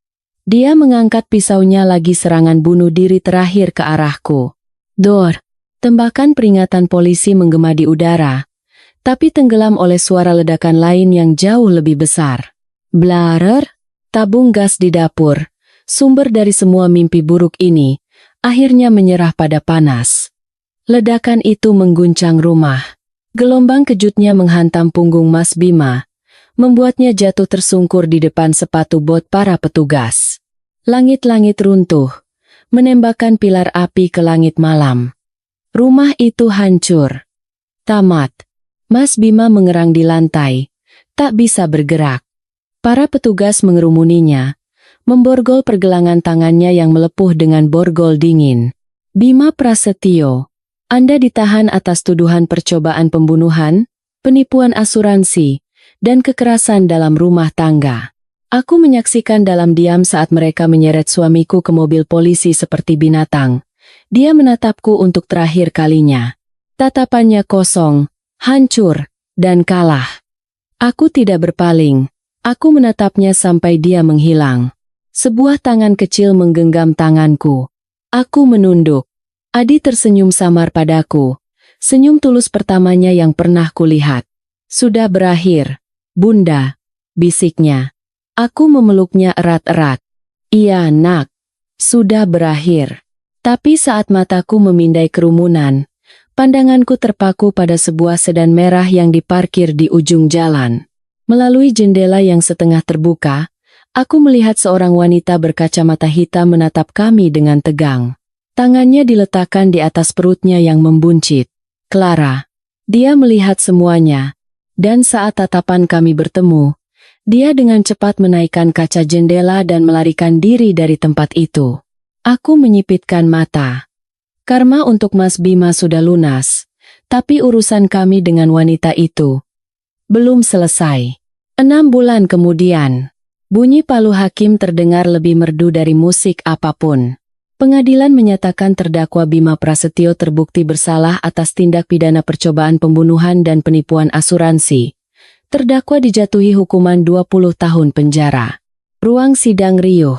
Dia mengangkat pisaunya lagi serangan bunuh diri terakhir ke arahku. Dor, tembakan peringatan polisi menggema di udara, tapi tenggelam oleh suara ledakan lain yang jauh lebih besar. Blarer, tabung gas di dapur, sumber dari semua mimpi buruk ini, akhirnya menyerah pada panas. Ledakan itu mengguncang rumah. Gelombang kejutnya menghantam punggung Mas Bima, membuatnya jatuh tersungkur di depan sepatu bot para petugas. Langit-langit runtuh, menembakkan pilar api ke langit malam. Rumah itu hancur. Tamat. Mas Bima mengerang di lantai, tak bisa bergerak. Para petugas mengerumuninya, memborgol pergelangan tangannya yang melepuh dengan borgol dingin. Bima Prasetyo, Anda ditahan atas tuduhan percobaan pembunuhan, penipuan asuransi, dan kekerasan dalam rumah tangga. Aku menyaksikan dalam diam saat mereka menyeret suamiku ke mobil polisi seperti binatang. Dia menatapku untuk terakhir kalinya. Tatapannya kosong, hancur, dan kalah. Aku tidak berpaling. Aku menatapnya sampai dia menghilang. Sebuah tangan kecil menggenggam tanganku. Aku menunduk. Adi tersenyum samar padaku. Senyum tulus pertamanya yang pernah kulihat. Sudah berakhir, Bunda, bisiknya. Aku memeluknya erat-erat. Iya, Nak. Sudah berakhir. Tapi saat mataku memindai kerumunan, pandanganku terpaku pada sebuah sedan merah yang diparkir di ujung jalan. Melalui jendela yang setengah terbuka, aku melihat seorang wanita berkacamata hitam menatap kami dengan tegang. Tangannya diletakkan di atas perutnya yang membuncit. Clara. Dia melihat semuanya. Dan saat tatapan kami bertemu, dia dengan cepat menaikkan kaca jendela dan melarikan diri dari tempat itu. Aku menyipitkan mata. Karma untuk Mas Bima sudah lunas, tapi urusan kami dengan wanita itu belum selesai. 6 bulan kemudian, bunyi palu hakim terdengar lebih merdu dari musik apapun. Pengadilan menyatakan terdakwa Bima Prasetyo terbukti bersalah atas tindak pidana percobaan pembunuhan dan penipuan asuransi. Terdakwa dijatuhi hukuman 20 tahun penjara. Ruang sidang riuh.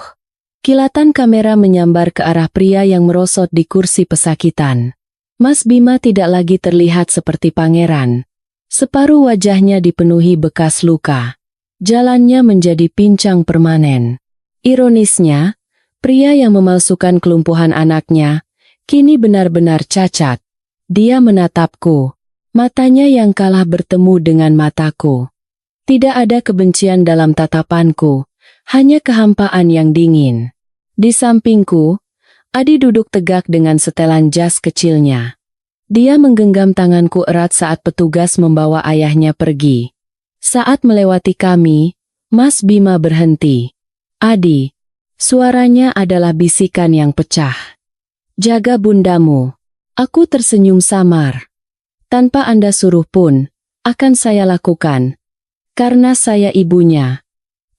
Kilatan kamera menyambar ke arah pria yang merosot di kursi pesakitan. Mas Bima tidak lagi terlihat seperti pangeran. Separuh wajahnya dipenuhi bekas luka. Jalannya menjadi pincang permanen. Ironisnya, pria yang memalsukan kelumpuhan anaknya, kini benar-benar cacat. Dia menatapku. Matanya yang kalah bertemu dengan mataku. Tidak ada kebencian dalam tatapanku, hanya kehampaan yang dingin. Di sampingku, Adi duduk tegak dengan setelan jas kecilnya. Dia menggenggam tanganku erat saat petugas membawa ayahnya pergi. Saat melewati kami, Mas Bima berhenti. Adi, suaranya adalah bisikan yang pecah. Jaga bundamu. Aku tersenyum samar. Tanpa Anda suruh pun, akan saya lakukan. Karena saya ibunya.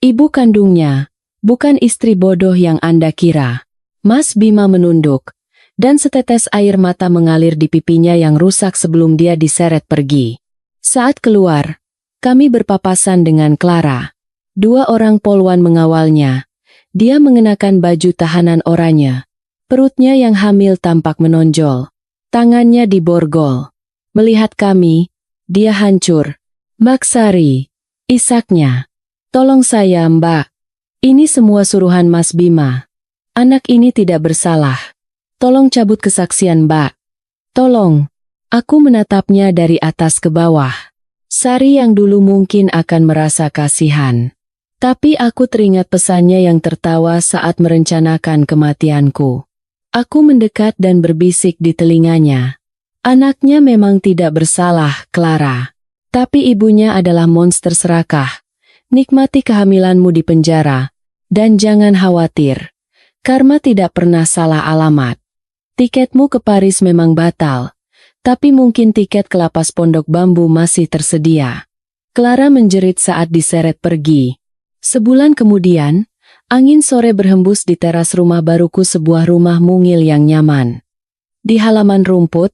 Ibu kandungnya, bukan istri bodoh yang Anda kira. Mas Bima menunduk, dan setetes air mata mengalir di pipinya yang rusak sebelum dia diseret pergi. Saat keluar, kami berpapasan dengan Clara. 2 orang polwan mengawalnya. Dia mengenakan baju tahanan oranye. Perutnya yang hamil tampak menonjol. Tangannya diborgol. Melihat kami, dia hancur. "Mbak Sari," isaknya. "Tolong saya, Mbak. Ini semua suruhan Mas Bima. Anak ini tidak bersalah. Tolong cabut kesaksian, Mbak. Tolong." Aku menatapnya dari atas ke bawah. Sari yang dulu mungkin akan merasa kasihan. Tapi aku teringat pesannya yang tertawa saat merencanakan kematianku. Aku mendekat dan berbisik di telinganya. "Anaknya memang tidak bersalah, Clara. Tapi ibunya adalah monster serakah. Nikmati kehamilanmu di penjara. Dan jangan khawatir. Karma tidak pernah salah alamat. Tiketmu ke Paris memang batal. Tapi mungkin tiket ke lapas Pondok Bambu masih tersedia." Clara menjerit saat diseret pergi. Sebulan kemudian, angin sore berhembus di teras rumah baruku, sebuah rumah mungil yang nyaman. Di halaman rumput,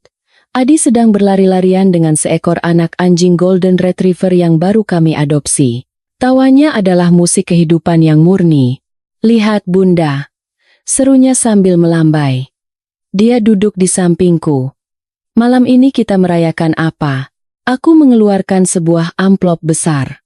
Adi sedang berlari-larian dengan seekor anak anjing Golden Retriever yang baru kami adopsi. Tawanya adalah musik kehidupan yang murni. "Lihat, Bunda," serunya sambil melambai. Dia duduk di sampingku. "Malam ini kita merayakan apa?" Aku mengeluarkan sebuah amplop besar.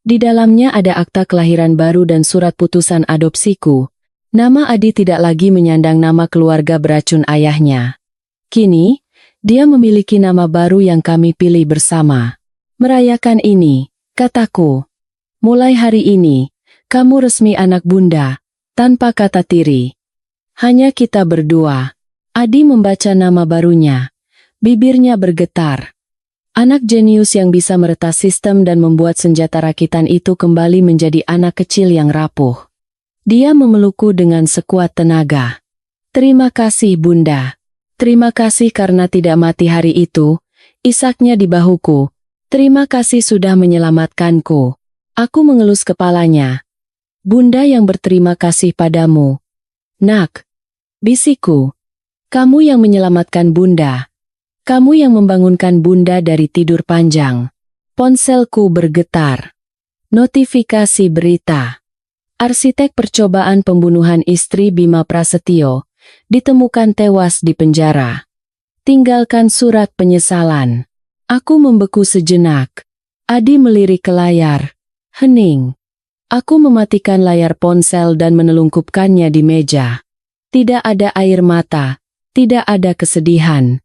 Di dalamnya ada akta kelahiran baru dan surat putusan adopsiku. Nama Adi tidak lagi menyandang nama keluarga beracun ayahnya. Kini, dia memiliki nama baru yang kami pilih bersama. "Merayakan ini," kataku. "Mulai hari ini, kamu resmi anak Bunda, tanpa kata tiri. Hanya kita berdua." Adi membaca nama barunya. Bibirnya bergetar. Anak jenius yang bisa meretas sistem dan membuat senjata rakitan itu kembali menjadi anak kecil yang rapuh. Dia memelukku dengan sekuat tenaga. "Terima kasih, Bunda. Terima kasih karena tidak mati hari itu," isaknya di bahuku. "Terima kasih sudah menyelamatkanku." Aku mengelus kepalanya. "Bunda yang berterima kasih padamu, Nak," bisikku. "Kamu yang menyelamatkan Bunda. Kamu yang membangunkan Bunda dari tidur panjang." Ponselku bergetar. Notifikasi berita. Arsitek percobaan pembunuhan istri Bima Prasetyo ditemukan tewas di penjara. Tinggalkan surat penyesalan. Aku membeku sejenak. Adi melirik ke layar. Hening. Aku mematikan layar ponsel dan menelungkupkannya di meja. Tidak ada air mata. Tidak ada kesedihan.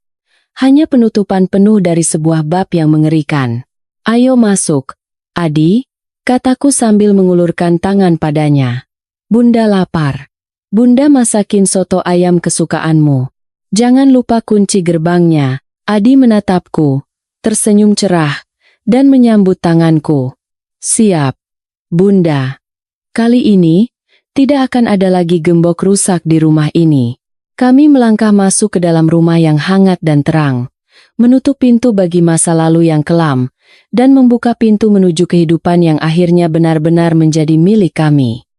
Hanya penutupan penuh dari sebuah bab yang mengerikan. "Ayo masuk, Adi," kataku sambil mengulurkan tangan padanya. "Bunda lapar. Bunda masakin soto ayam kesukaanmu. Jangan lupa kunci gerbangnya." Adi menatapku, tersenyum cerah, dan menyambut tanganku. "Siap, Bunda. Kali ini, tidak akan ada lagi gembok rusak di rumah ini." Kami melangkah masuk ke dalam rumah yang hangat dan terang, menutup pintu bagi masa lalu yang kelam, dan membuka pintu menuju kehidupan yang akhirnya benar-benar menjadi milik kami.